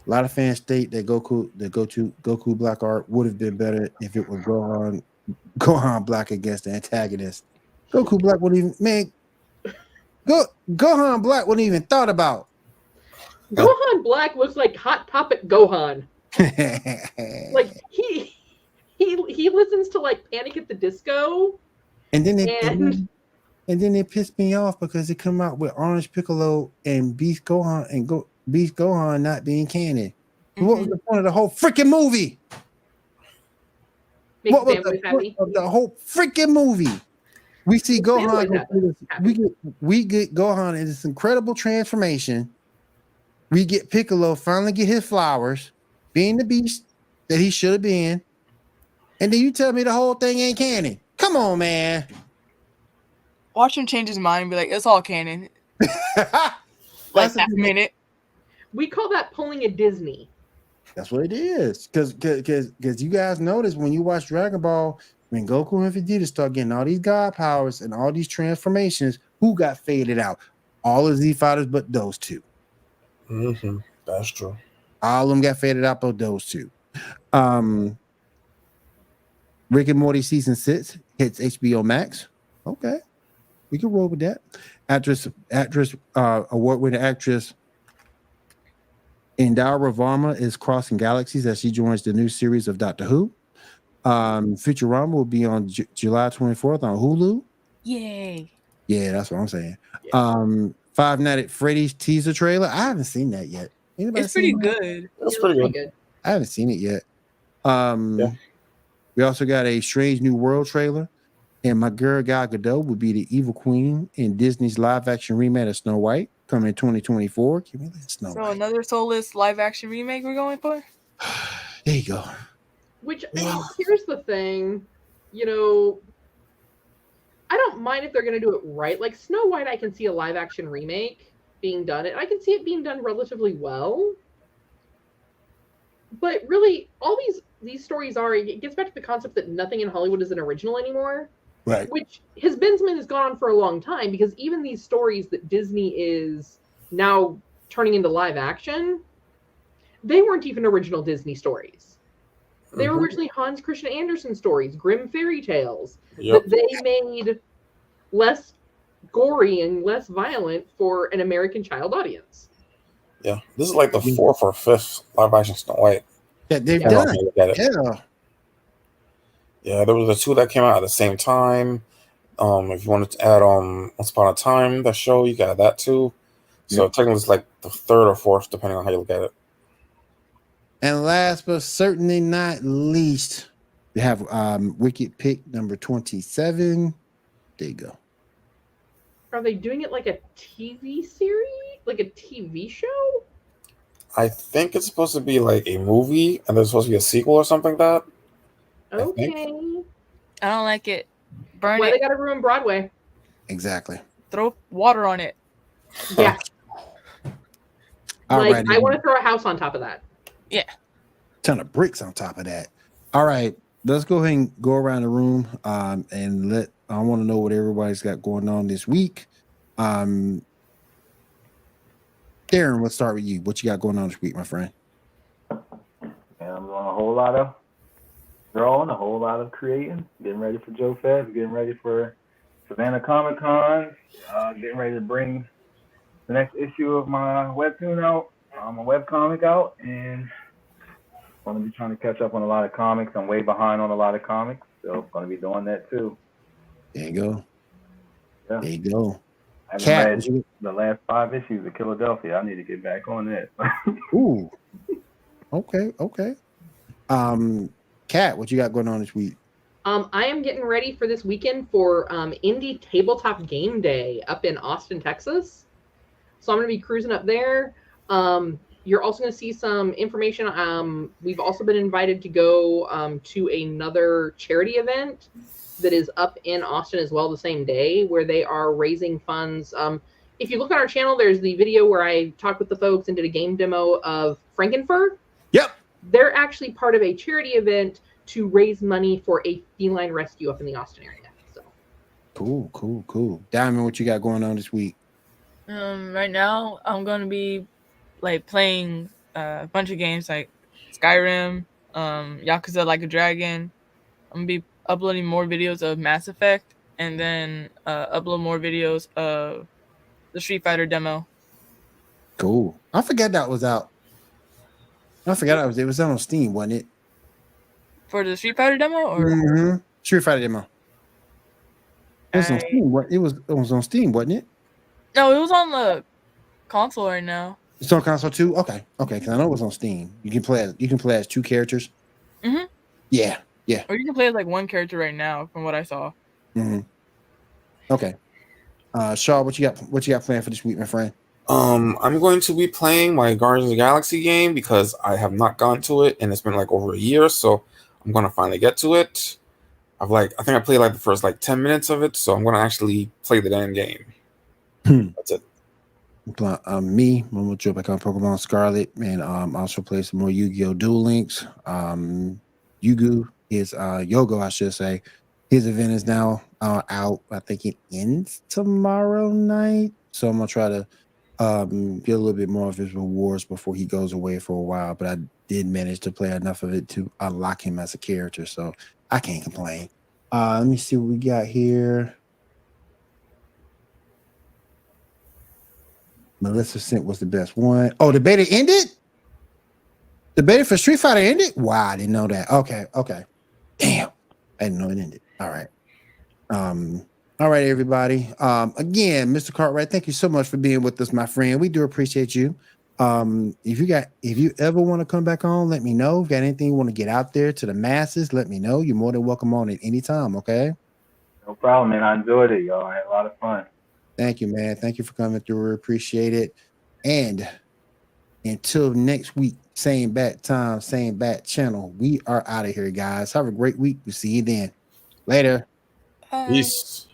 A lot of fans state that Goku Black art would have been better if it was Gohan Black against the antagonist. Goku Black wouldn't even Gohan Black wouldn't even thought about. Gohan Black looks like Hot Topic Gohan. Like he listens to like Panic at the Disco. And then it pissed me off because it come out with Orange Piccolo and Beast Gohan and Beast Gohan not being canon. Mm-hmm. What was the point of the whole freaking movie? What was the point of the whole freaking movie? We see Gohan. We get Gohan in this incredible transformation. We get Piccolo finally get his flowers, being the beast that he should have been. And then you tell me the whole thing ain't canon. Come on, man. Watch him change his mind and be like, it's all canon. Like half a minute. We call that pulling a Disney. That's what it is. Because you guys notice when you watch Dragon Ball, when Goku and Vegeta start getting all these god powers and all these transformations, who got faded out? All of Z fighters but those two. Mm-hmm. That's true. All of them got faded out but those two. Rick and Morty season 6 hits HBO Max. Okay. We can roll with that. Actress, award-winning actress Indira Varma is crossing galaxies as she joins the new series of Doctor Who. Futurama will be on July 24th on Hulu. Yay. Yeah, that's what I'm saying. Yeah. Five Nights at Freddy's teaser trailer. I haven't seen that yet. Anybody it's pretty good. That's pretty good. I haven't seen it yet. We also got a Strange New World trailer. And my girl Gal Gadot will be the evil queen in Disney's live-action remake of Snow White coming in 2024. Give me that Snow White. So another soulless live-action remake we're going for? There you go. Which, here's the thing. You know, I don't mind if they're going to do it right. Like Snow White, I can see a live-action remake being done. And I can see it being done relatively well. But really, all these stories are, it gets back to the concept that nothing in Hollywood is an original anymore. Right. Which has gone on for a long time, because even these stories that Disney is now turning into live action, they weren't even original Disney stories. They were originally Hans Christian Andersen stories, Grimm fairy tales, that they made less gory and less violent for an American child audience. Yeah, this is like the 4th or 5th live action Snow White. Yeah, they've done. Yeah, there was the 2 that came out at the same time. If you wanted to add Once Upon a Time, that show, you got that too. So technically it's like the 3rd or 4th, depending on how you look at it. And last but certainly not least, we have Wicked pick number 27. There you go. Are they doing it like a TV series? Like a TV show? I think it's supposed to be like a movie, and there's supposed to be a sequel or something like that. Okay. I don't like it. Burn Why it. they gotta ruin Broadway? Exactly. Throw water on it. Yeah. Alrighty. I want to throw a house on top of that. Yeah. Ton of bricks on top of that. All right. Let's go ahead and go around the room and I want to know what everybody's got going on this week. Theron, let's start with you. What you got going on this week, my friend? And I'm doing a whole lot of drawing, a whole lot of creating, getting ready for Joe Fest, getting ready for Savannah Comic Con, getting ready to bring the next issue of my webtoon out, my webcomic out, and I'm going to be trying to catch up on a lot of comics. I'm way behind on a lot of comics, so I'm going to be doing that too. There you go. Yeah. There you go. I haven't read the last 5 issues of Philadelphia. I need to get back on that. Ooh. Okay. Kat, what you got going on this week? I am getting ready for this weekend for Indie Tabletop Game Day up in Austin, Texas. So I'm going to be cruising up there. You're also going to see some information. We've also been invited to go to another charity event that is up in Austin as well the same day, where they are raising funds. if you look on our channel, there's the video where I talked with the folks and did a game demo of Frankenfur. Yep. They're actually part of a charity event to raise money for a feline rescue up in the Austin area. So Cool. Diamond, what you got going on this week? Right now I'm gonna be like playing a bunch of games like Skyrim, Yakuza Like a Dragon. I'm gonna be uploading more videos of Mass Effect, and then upload more videos of the Street Fighter demo. Cool. I forgot that was out. It was on Steam, wasn't it? For the Street Fighter demo, or Mm-hmm. Street Fighter demo. It was on Steam. It was on Steam, wasn't it? No, it was on the console right now. It's on console too. Okay. Because I know it was on Steam. You can play as two characters. Mm-hmm. Yeah. Or you can play as like one character right now, from what I saw. Mm-hmm. Okay. Shaw, what you got planned for this week, my friend? I'm going to be playing my Guardians of the Galaxy game because I have not gone to it, and it's been like over a year, so I'm gonna finally get to it. I think I played like the first like 10 minutes of it, so I'm gonna actually play the damn game. That's it. I'm gonna jump back on Pokemon Scarlet and also play some more Yu-Gi-Oh! Duel Links. Yugu is Yogo, I should say. His event is now out. I think it ends tomorrow night. So I'm gonna try to get a little bit more of his rewards before he goes away for a while. But I did manage to play enough of it to unlock him as a character, so I can't complain. Let me see what we got here. Melissa sent was the best one. Oh, the beta ended? The beta for Street Fighter ended? Wow, I didn't know that. Okay. Damn. I didn't know it ended. All right. All right, everybody. Again, Mr. Cartwright, thank you so much for being with us, my friend. We do appreciate you. If you ever want to come back on, let me know. If you got anything you want to get out there to the masses, let me know. You're more than welcome on at any time, okay? No problem, man. I enjoyed it, y'all. I had a lot of fun. Thank you, man. Thank you for coming through. We appreciate it. And until next week, same bat time, same bat channel. We are out of here, guys. Have a great week. We'll see you then. Later. Bye. Peace.